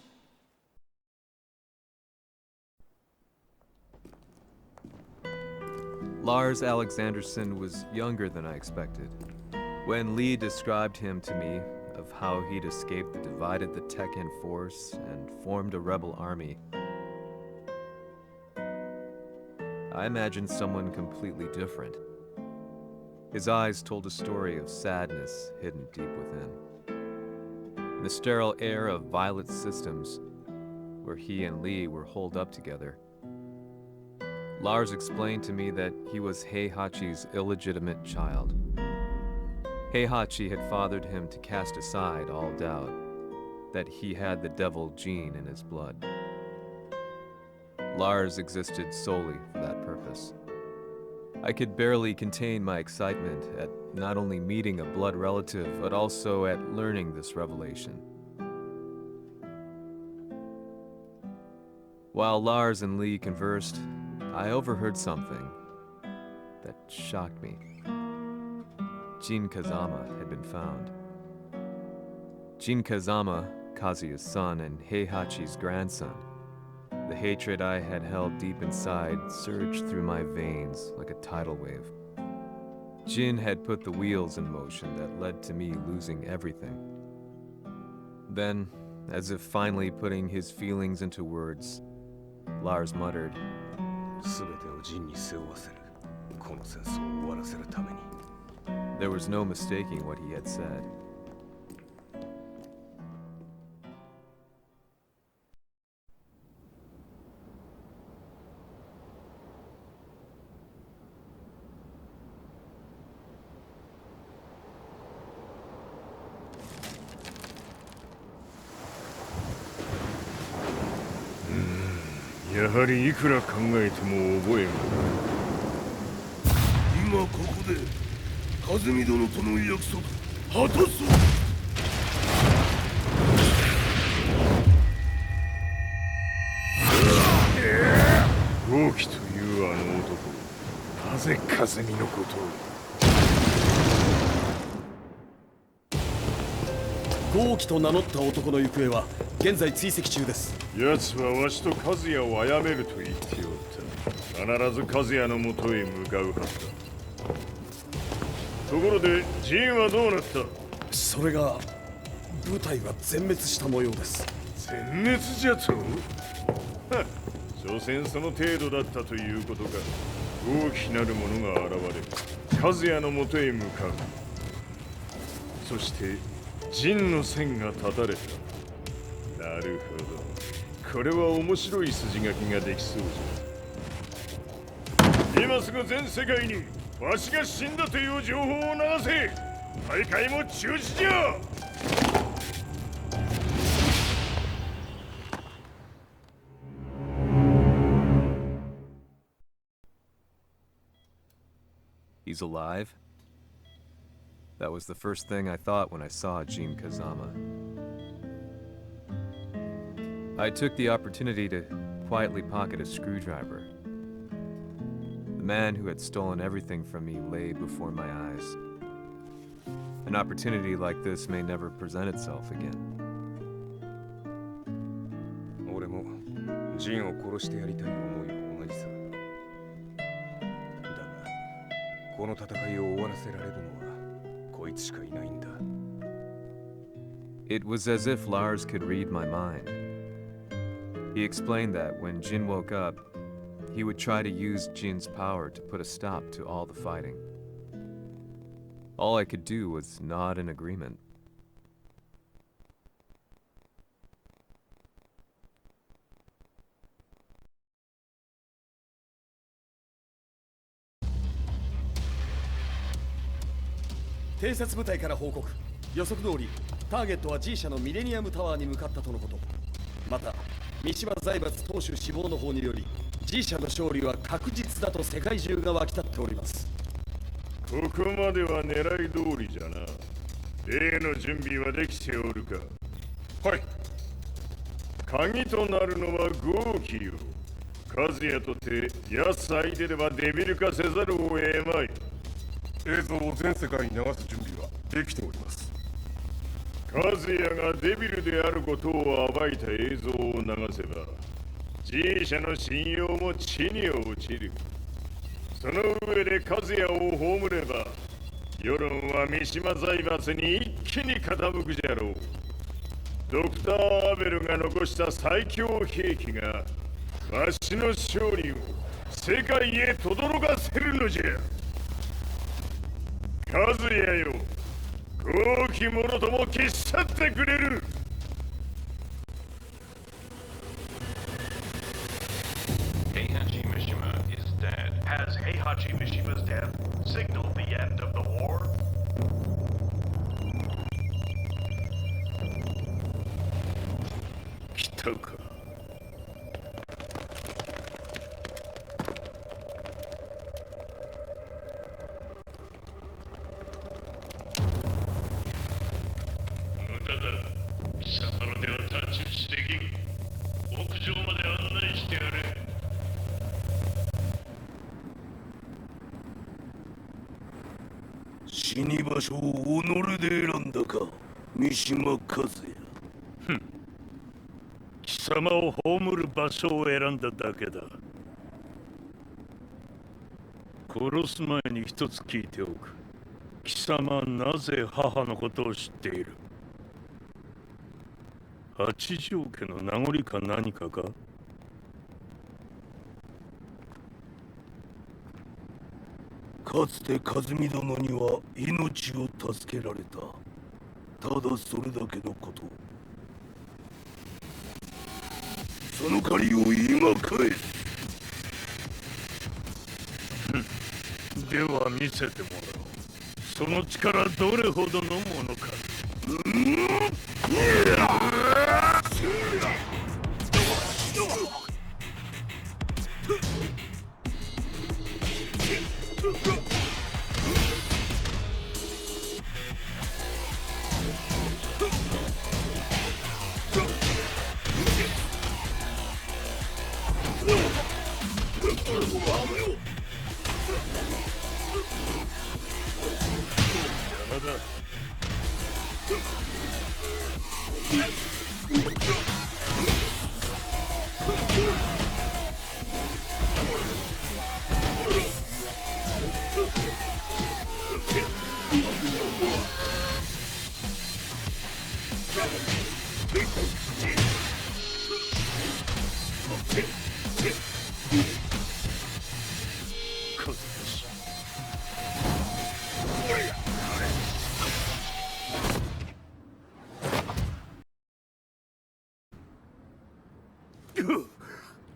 Lars Alexanderson was younger than I expected. When Lee described him to me, of how he'd escaped, divided the Tekken force, and formed a rebel army, I imagined someone completely different. His eyes told a story of sadness hidden deep within. In the sterile air of Violet's systems, where he and Lee were holed up together, Lars explained to me that he was Heihachi's illegitimate child. Heihachi had fathered him to cast aside all doubt that he had the devil gene in his blood. Lars existed solely for that purpose. I could barely contain my excitement at not only meeting a blood relative, but also at learning this revelation. While Lars and Lee conversed, I overheard something that shocked me. Jin Kazama had been found. Jin Kazama, Kazuya's son and Heihachi's grandson. The hatred I had held deep inside surged through my veins like a tidal wave. Jin had put the wheels in motion that led to me losing everything. Then, as if finally putting his feelings into words, Lars muttered, 全てをジンに背負わせる。この戦争を終わらせるために。 There was no mistaking what he had said. Hmm, やはりいくら考えても覚えがない。今ここで和美殿との約束果たそう。豪輝というあの男、なぜ風見のことを。豪輝と名乗った男の行方は現在追跡中です。奴はわしと和也を殺めると言っておった。必ず和也のもとへ向かうはずだ。ところでジンはどうなった？それが部隊は全滅した模様です。全滅じゃと？所詮その程度だったということか。大きなる者が現れ、和也のもとへ向かう。そして陣の線が断たれた。なるほど。これは面白い筋書きができそうじゃ。今すぐ全世界にわしが死んだという情報を流せ。大会も中止じゃ。He's alive? That was the first thing I thought when I saw Jin Kazama. I took the opportunity to quietly pocket a screwdriver. The man who had stolen everything from me lay before my eyes. An opportunity like this may never present itself again. 俺もジンを殺してやりたい思いは同じさ。だが、この戦いを終わらせられるのはこいつしかいないんだ。It was as if Lars could read my mind. He explained that when Jin woke up, he would try to use Jin's power to put a stop to all the fighting. All I could do was nod in agreement.予測通り、ターゲットは G 社のミレニアムタワーに向かったとのこと。また、三島財閥当主死亡の方により、G 社の勝利は確実だと世界中が沸き立っております。ここまでは狙い通りじゃな。例の準備はできておるか。はい。鍵となるのは豪気よ。和也とて安相手ではデビル化せざるを得まい。映像を全世界に流す準備はできております。和也がデビルであることを暴いた映像を流せば G 社の信用も地に落ちる。その上で和也を葬れば世論は三島財閥に一気に傾くじゃろう。ドクター・アベルが残した最強兵器がわしの勝利を世界へ轟かせるのじゃ。和也よ、豪気者とも消し去ってくれる。Heihachi Mishima is dead. Has Heihachi Mishima's death signaled the end of the war? 来たか。死に場所を己で選んだか、三島和也。貴様を葬る場所を選んだだけだ。殺す前に一つ聞いておく。貴様はなぜ母のことを知っている？八条家の名残か何かか？かつて和美殿には命を助けられた。ただそれだけのこと。その借りを今返す。では見せてもらおう。その力どれほどのものか。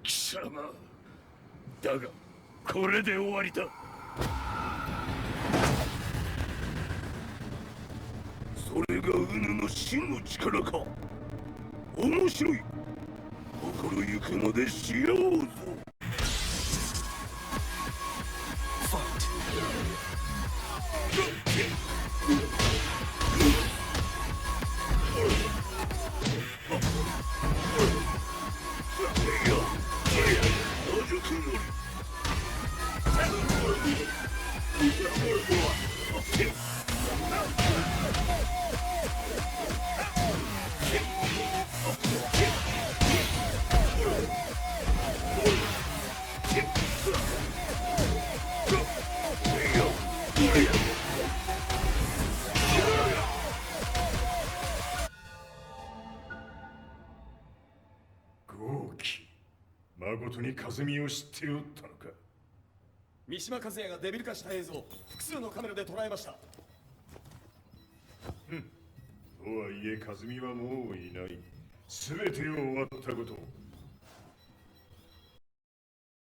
貴様だがこれで終わりだ。それがウヌの真の力か。面白い。心ゆくまでしようぞ。豪気。誠に和美を知っておったのか。三島和也がデビル化した映像を複数のカメラで捉えました。とはいえ和美はもういない。全てを終わったこと。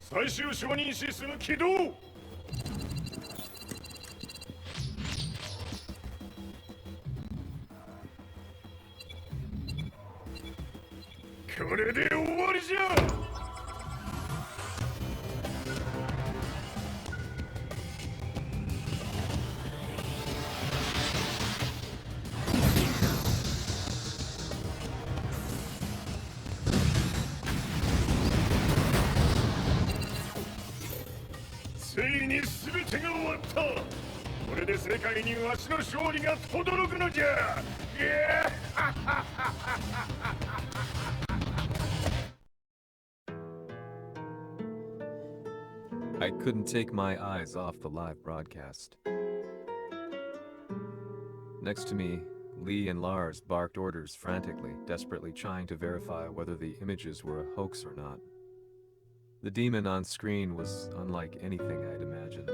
最終承認システム起動。これで終わりじゃ。ついに全てが終わった。これで世界にわしの勝利が轟くのじゃ。I couldn't take my eyes off the live broadcast. Next to me, Lee and Lars barked orders frantically, desperately trying to verify whether the images were a hoax or not. The demon on screen was unlike anything I'd imagined.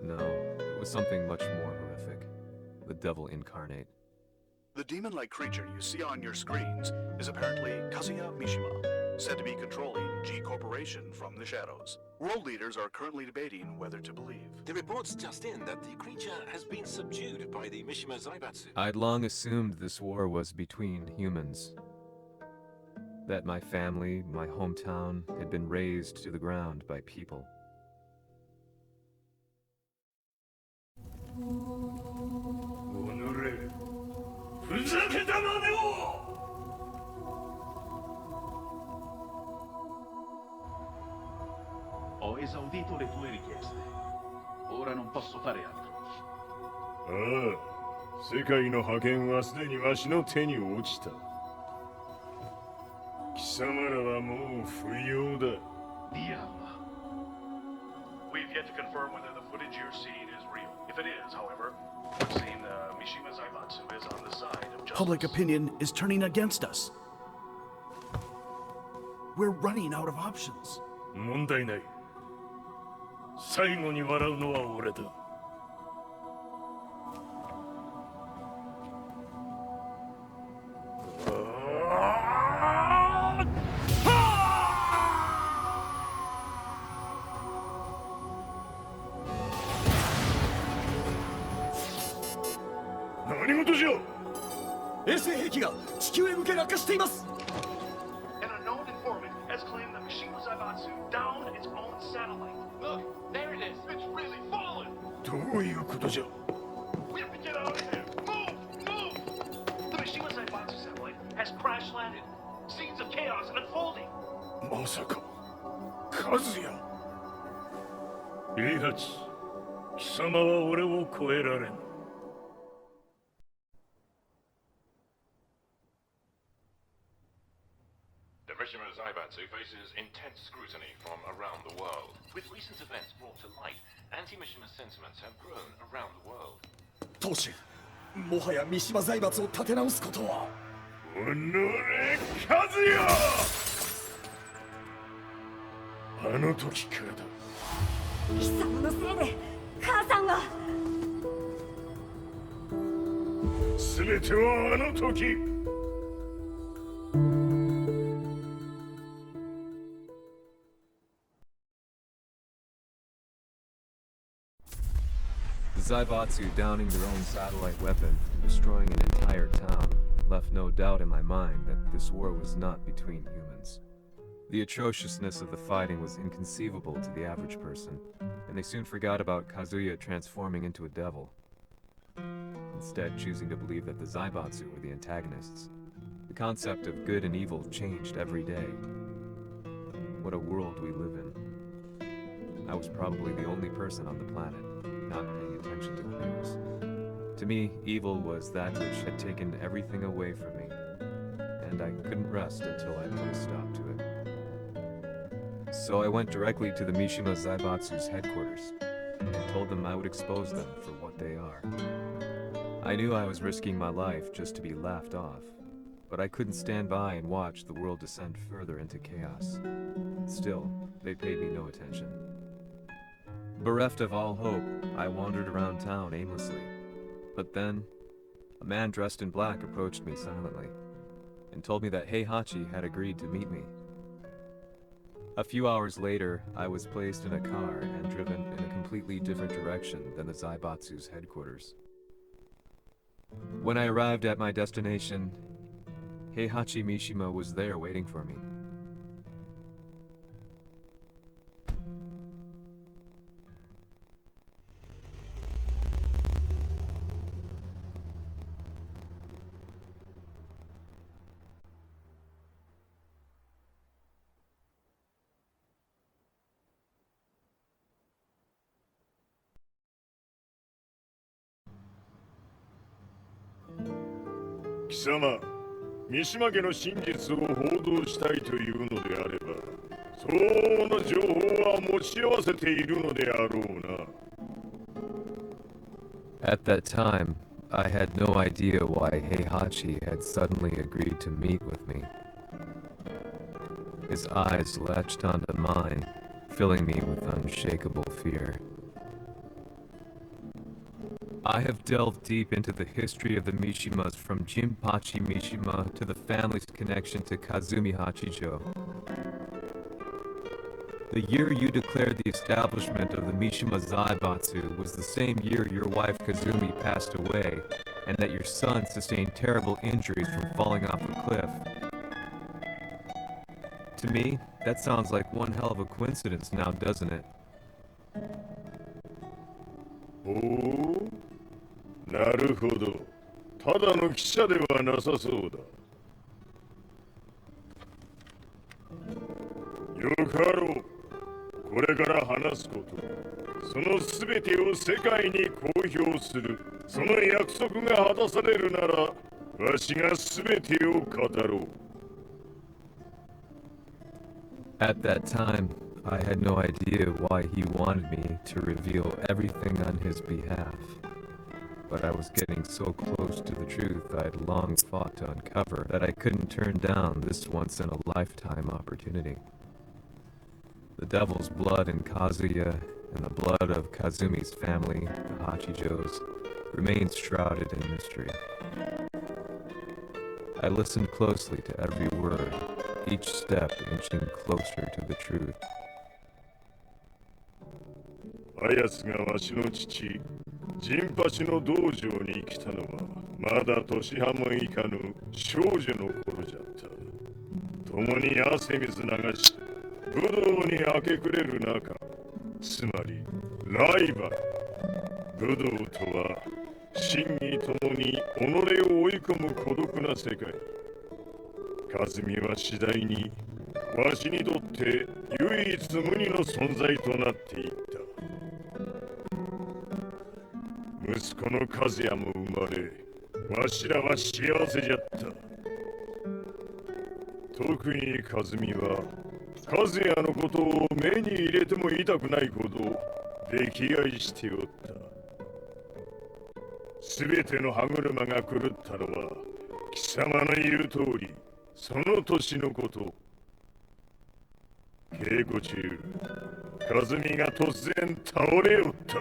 No, it was something much more horrific. The devil incarnate. The demon-like creature you see on your screens is apparently Kazuya Mishima, said to be controlling G Corporation from the shadows. World leaders are currently debating whether to believe. The reports just in that the creature has been subdued by the Mishima Zaibatsu. I'd long assumed this war was between humans. That my family, my hometown, had been razed to the ground by people. Ho esaudito le tue richieste. Ora non posso fare altro. ああ、世界の覇権はすでにわしの手に落ちた。貴様らはもう不要だ。Diavolo. We've yet to confirm whether the footage you're seeing is real. If it is, however, we've seen Mishima Zaibatsu is on the side of justice. Public opinion is turning against us. We're running out of options. 問題ない。最後に笑うのは俺だ。何事じゃ。衛星兵器が地球へ向け落下しています。An unknown informant has claimed that Mishima Zaibatsu downed its own satellite. Look, there it is. It's really fallen. どういうことじゃ。We have to get out of here. Move, move. The Mishima Zaibatsu satellite has crash landed. Scenes of chaos unfolding. まさか、和也。平八、貴様は俺を超えられん。The Mishima Zaibatsu faces intense scrutiny from around the world. With recent events brought to light, anti-Mishima sentiments have grown around the world. 当主、もはや三島財閥を立て直すことは。おのれ、和也。あの時からだ。貴様のせいで母さんが。全てはあの時。The Zaibatsu downing their own satellite weapon and destroying an entire town left no doubt in my mind that this war was not between humans. The atrociousness of the fighting was inconceivable to the average person, and they soon forgot about Kazuya transforming into a devil, instead choosing to believe that the Zaibatsu were the antagonists. The concept of good and evil changed every day. What a world we live in. I was probably the only person on the planet not paying attention to the news. To me, evil was that which had taken everything away from me, and I couldn't rest until I put a stop to it. So I went directly to the Mishima Zaibatsu's headquarters and told them I would expose them for what they are. I knew I was risking my life just to be laughed off, but I couldn't stand by and watch the world descend further into chaos. Still, they paid me no attention. Bereft of all hope, I wandered around town aimlessly. But then, a man dressed in black approached me silently and told me that Heihachi had agreed to meet me. A few hours later, I was placed in a car and driven in a completely different direction than the Zaibatsu's headquarters. When I arrived at my destination, Heihachi Mishima was there waiting for me. Kisama, 三島家の真実を報道したいというのであれば、相応の情報は持ち合わせているのであろうな。At that time, I had no idea why Heihachi had suddenly agreed to meet with me. His eyes latched onto mine, filling me with unshakable fear. I have delved deep into the history of the Mishimas from Jinpachi Mishima to the family's connection to Kazumi Hachijo. The year you declared the establishment of the Mishima Zaibatsu was the same year your wife Kazumi passed away, and that your son sustained terrible injuries from falling off a cliff. To me, that sounds like one hell of a coincidence now, doesn't it? Oh? なるほど。ただの記者ではなさそうだ。よかろう。これから話すこと、そのすべてを世界に公表する、その約束が果たされるなら、わしがすべてを語ろう。At that time, I had no idea why he wanted me to reveal everything on his behalf. But I was getting so close to the truth I had long fought to uncover that I couldn't turn down this once-in-a-lifetime opportunity. The devil's blood in Kazuya and the blood of Kazumi's family, the Hachijos, remains shrouded in mystery. I listened closely to every word, each step inching closer to the truth. あやつがわしの父、ジンパチの道場に来たのは、まだ年半も以下の少女の頃じゃった。共に汗水流し、武道に明け暮れる中、つまりライバル。武道とは、真偽ともに己を追い込む孤独な世界。カズミは次第に、わしにとって唯一無二の存在となっていった。息子の和也も生まれ、わしらは幸せじゃった。特に和美は、和也のことを目に入れても痛くないほど溺愛しておった。すべての歯車が狂ったのは、貴様の言う通り、その年のこと。稽古中、和美が突然倒れおった。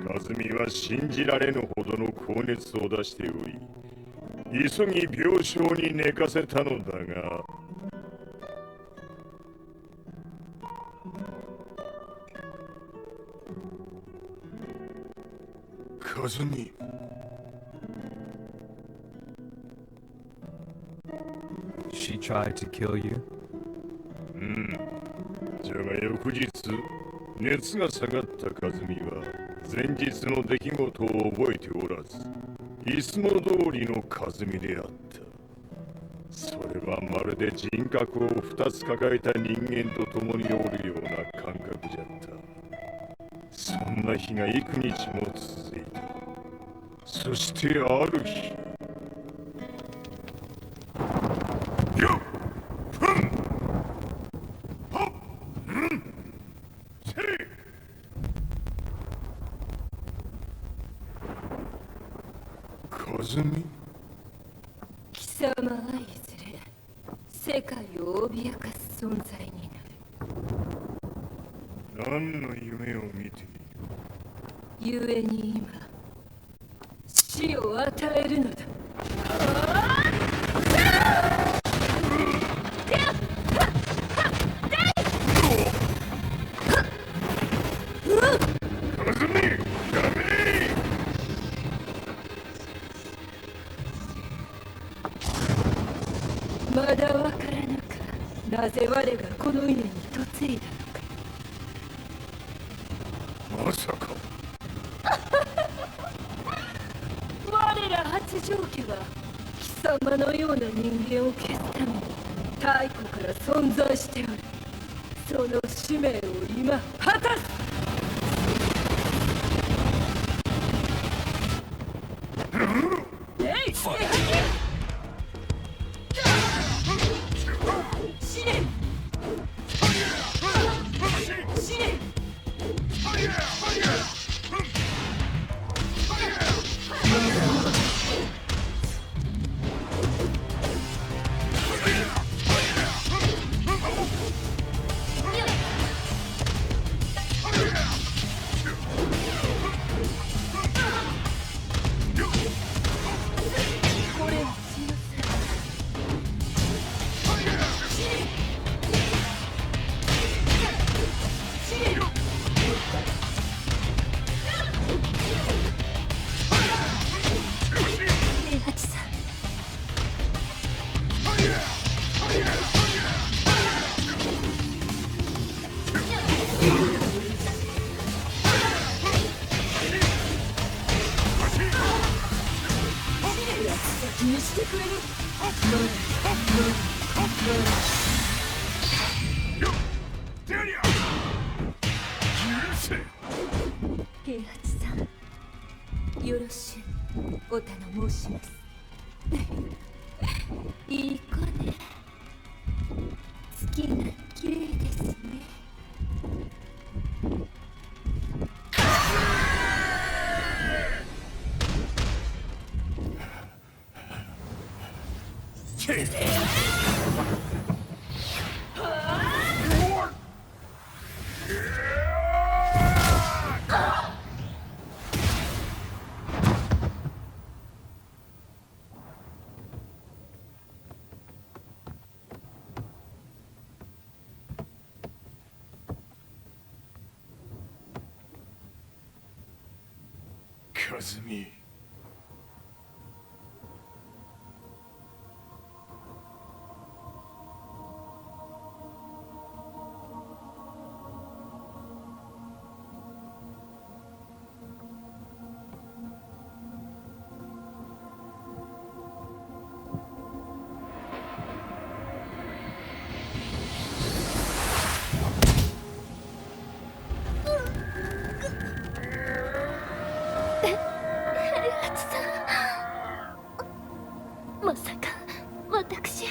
和美は信じられぬほどの高熱を出しており、急ぎ病床に寝かせたのだが、和美。She tried to kill you? じゃが翌日、熱が下がった和美は、前日の出来事を覚えておらず、いつも通りの和美であった。それはまるで人格を2つ抱えた人間と共におるような感覚じゃった。そんな日が幾日も続いた。そしてある日、貴様はいずれ世界を脅かす存在になる。何の夢を見ている？故に今死を与えるのだ。まだわからぬか、なぜ我がこの家に嫁いだのか。まさか我ら八丈家は貴様のような人間を消すために太古から存在しておる。その使命を今果たす。平八さん、よろしゅうお頼申します。いい子ね。月が綺麗ですね。和美。まさか私を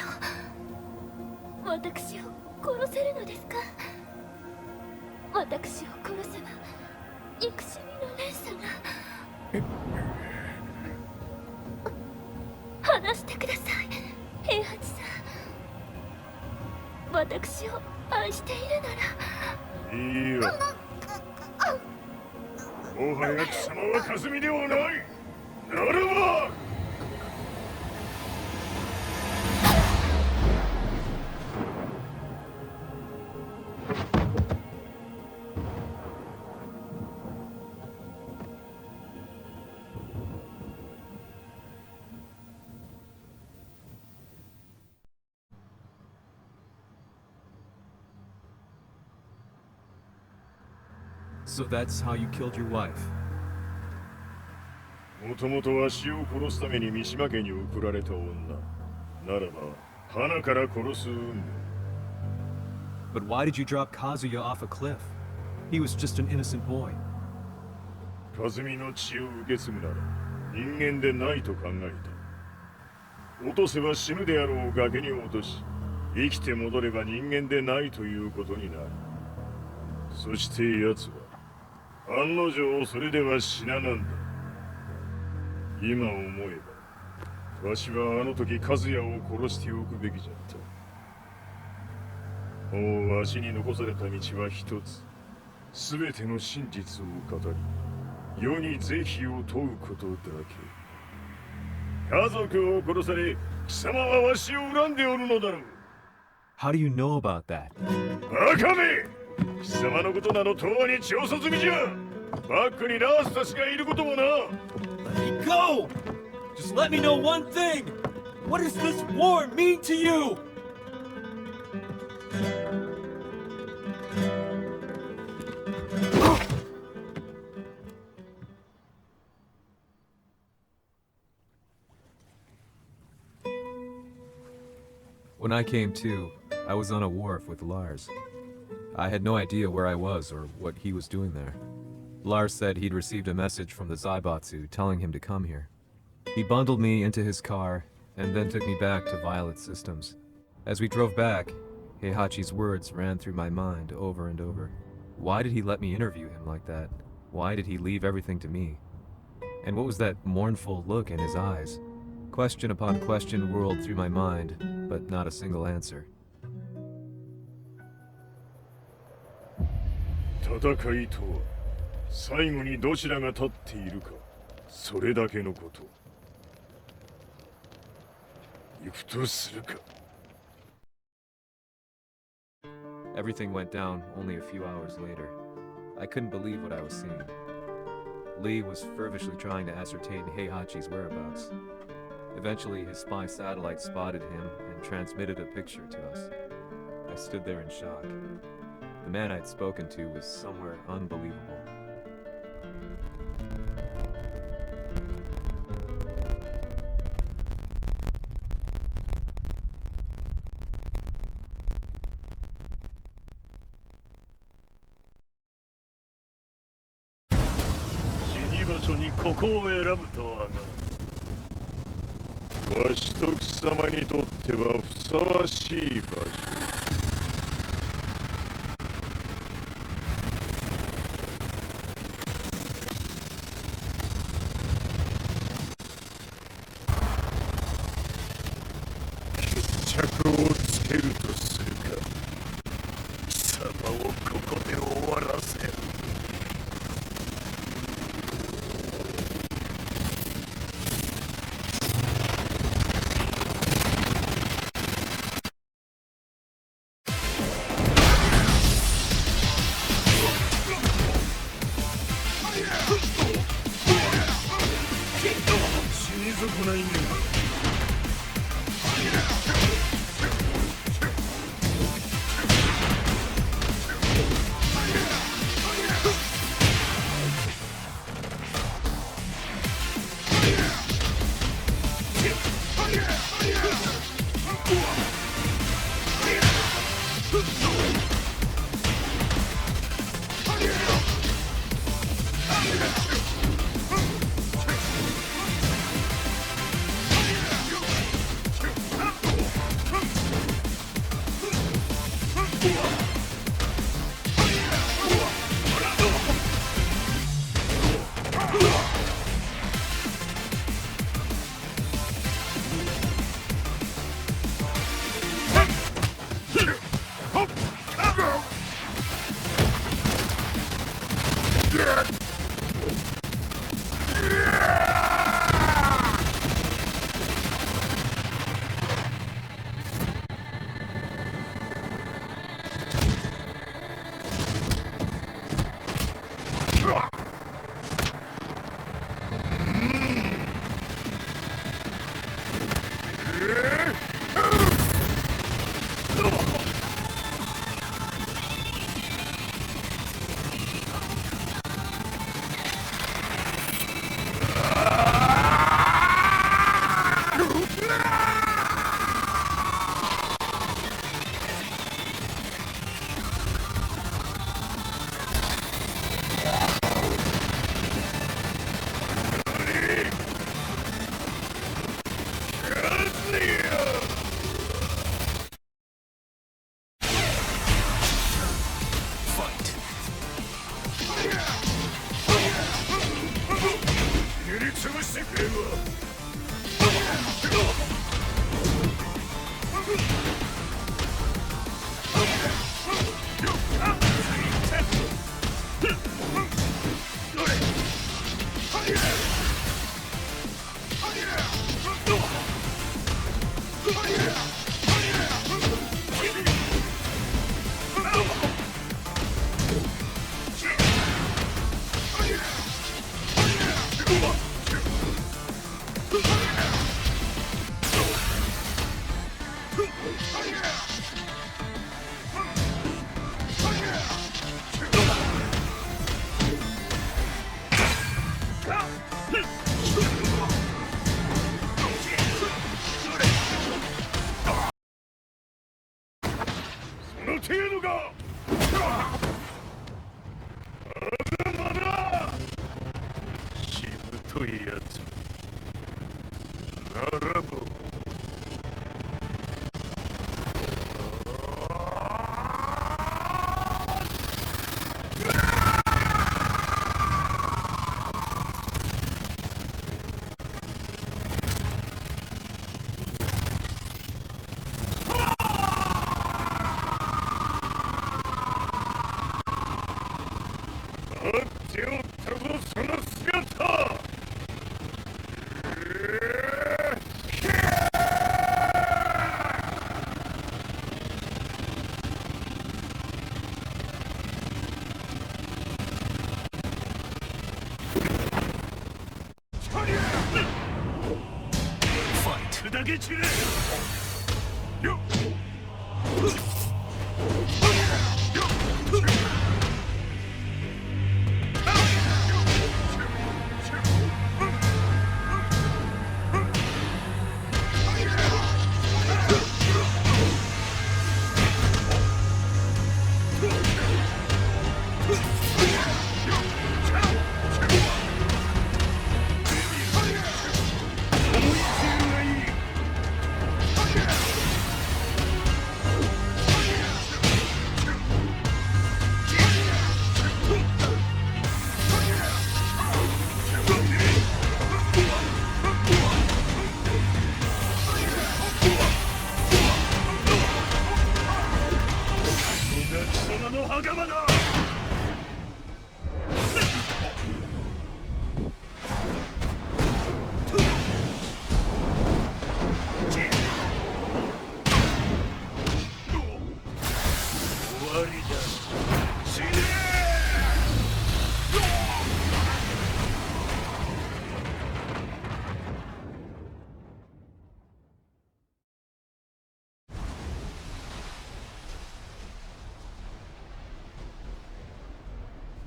殺せるのですか？私を殺せば憎しみの連鎖が。話してください、平八さん。私を愛しているなら。いいよ。もはや貴様は和美ではない。ならばSo that's how you killed your wife. もともとわしを殺すために三島家に送られた女。ならば鼻から殺すんだ。 But why did you drop Kazuya off a cliff? He was just an innocent boy. 和美の血を受け継ぐなら人間でないと考えた。落とせば死ぬであろう崖に落とし、生きて戻れば人間でないということになる。そして奴は案の定それでは死ななんだ。今思えばわしはあの時和也を殺しておくべきじゃった。もうわしに残された道は一つ。全ての真実を語り、世に是非を問うことだけ。家族を殺され、貴様はわしを恨んでおるのだろう。 How do you know about that? バカめ！貴様のことなど永遠に調査済みじゃ。バックにラースたちがいることもな。 Let me go! Just let me know one thing! What does this war mean to you? When I came to, I was on a wharf with Lars. I had no idea where I was or what he was doing there. Lars said he'd received a message from the Zaibatsu telling him to come here. He bundled me into his car and then took me back to Violet Systems. As we drove back, Heihachi's words ran through my mind over and over. Why did he let me interview him like that? Why did he leave everything to me? And what was that mournful look in his eyes? Question upon question whirled through my mind, but not a single answer. 戦いとは最後にどちらが立っているか、それだけのこと。行くとするか。 Everything went down only a few hours later. I couldn't believe what I was seeing. Lee was feverishly trying to ascertain Heihachi's whereabouts. Eventually, his spy satellite spotted him and transmitted a picture to us. I stood there in shock. The man I'd spoken to was somewhere unbelievable. Wa わしと貴様にとってはふさわしい場所。決着をつけるとするか。貴様をここで終わらせる。 Let's go! 潰してくれるわ。砕け散れ。よっ。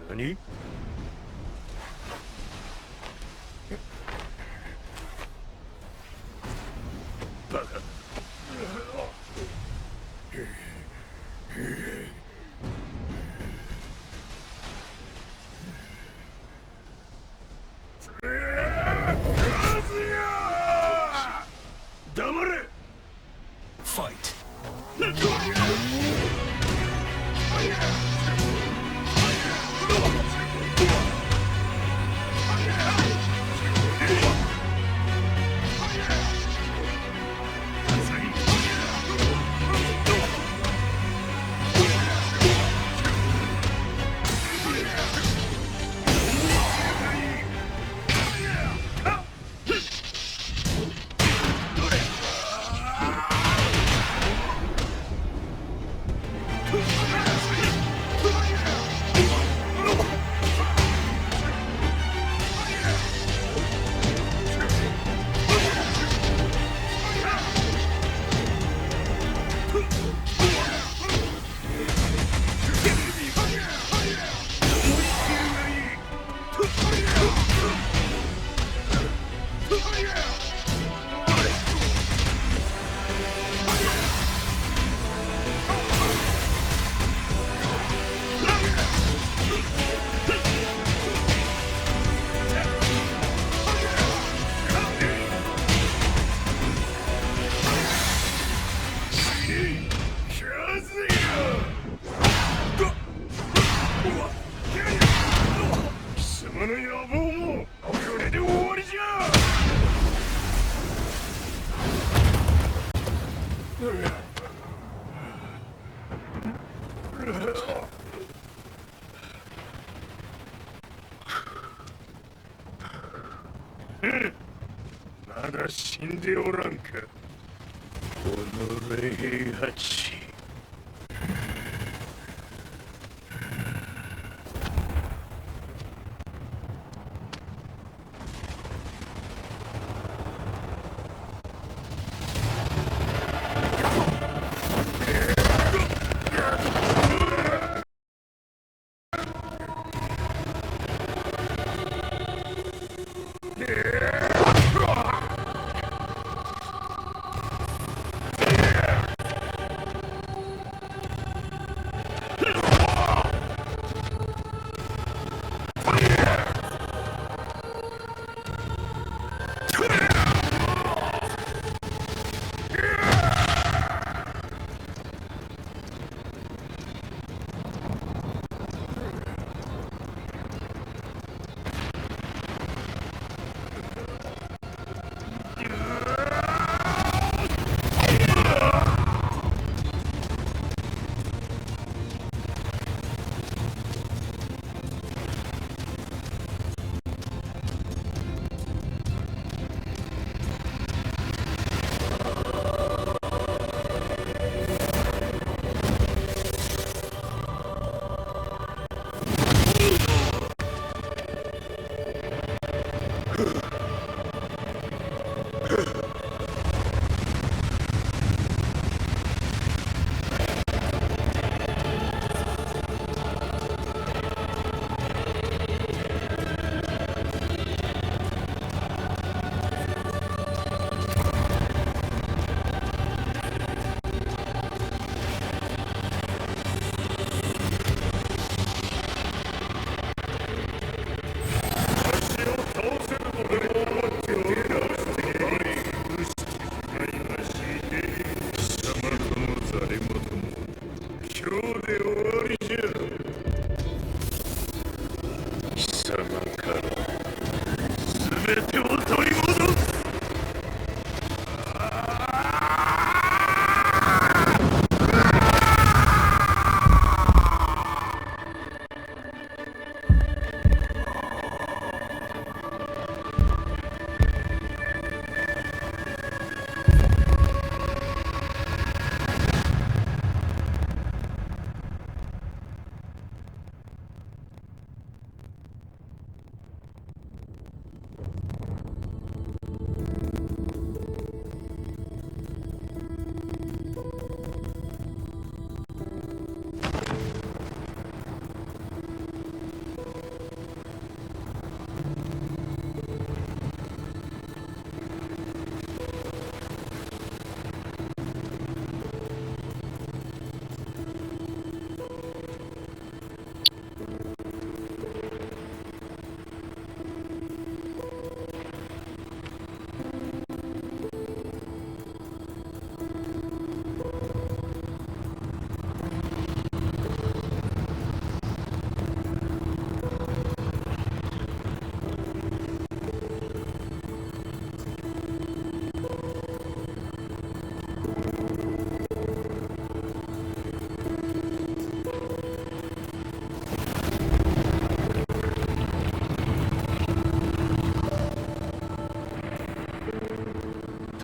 何？バカ。黙れ！ファイト。貴様の野望もこれで終わりじゃ。まだ死んでおらんか。己平八。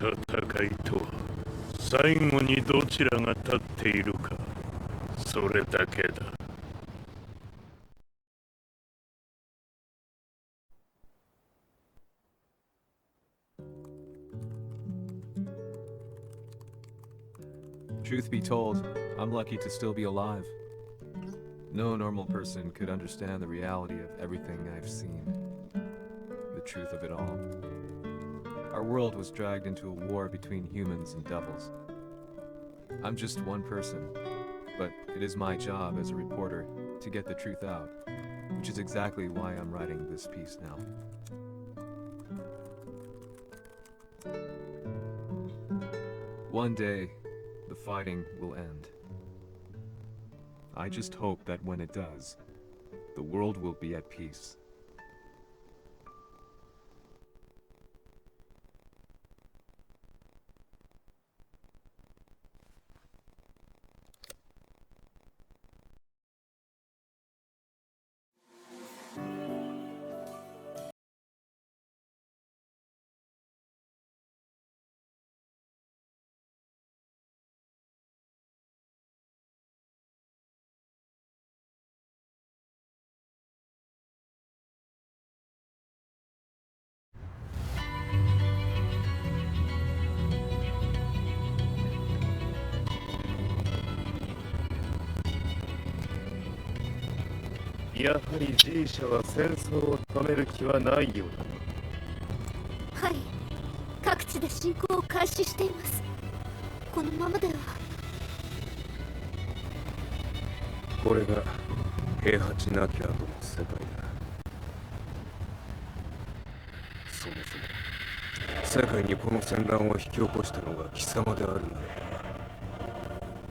戦いとは最後にどちらが立っているか、それだけだ。Truth be told, I'm lucky to still be alive. No normal person could understand the reality of everything I've seen. The truth of it all. Our world was dragged into a war between humans and devils. I'm just one person, but it is my job as a reporter to get the truth out, which is exactly why I'm writing this piece now. One day, the fighting will end. I just hope that when it does, the world will be at peace. やはり G 社は戦争を止める気はないようだ。はい、各地で侵攻を開始しています。このままでは。これが平八なき後の世界だ。そもそも世界にこの戦乱を引き起こしたのが貴様であるならば、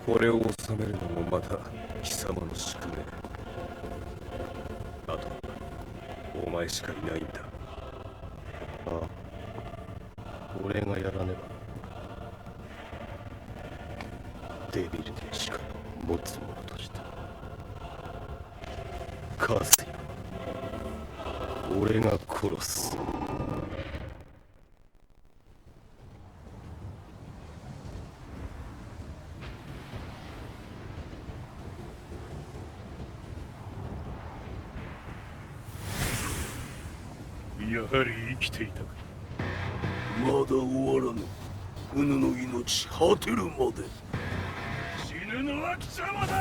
これを収めるのもまた貴様の宿命。あとはお前しかいないんだ。ああ、俺がやらねば。デビルで力を持つ者としてカズヤ、俺が殺す。やはり生きていたか。まだ終わらぬ。うぬの命果てるまで。死ぬのは貴様だ。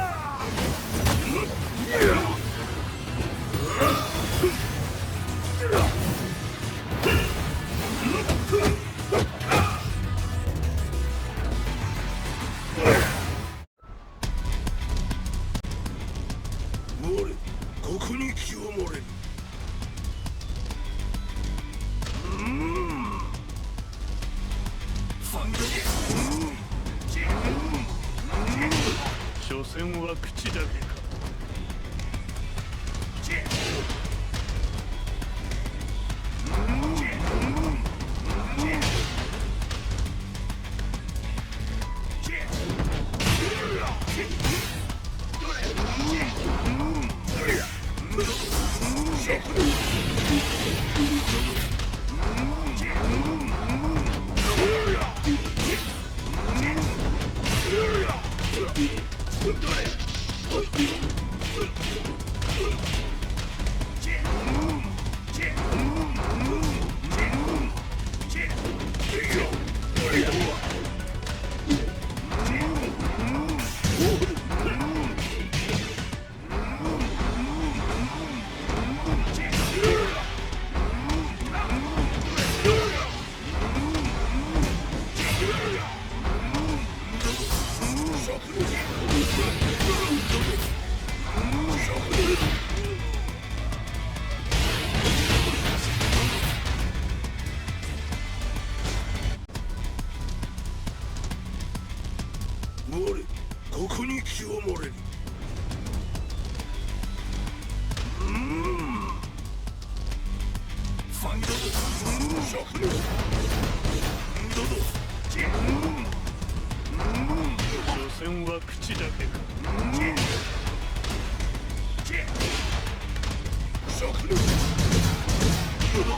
我、ここに清盛れる。所詮は口だけか。我、ここに清盛れる。ファイド食料どど所詮は口だけか。食料どど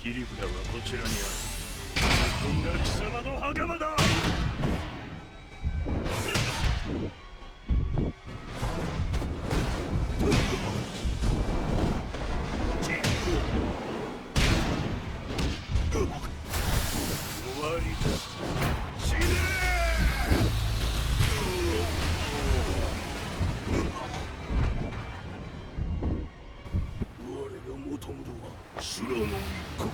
切り札はこちらにある。こんな貴様の袴だ。終わりだ。死ね我が求むのは修羅の一刻。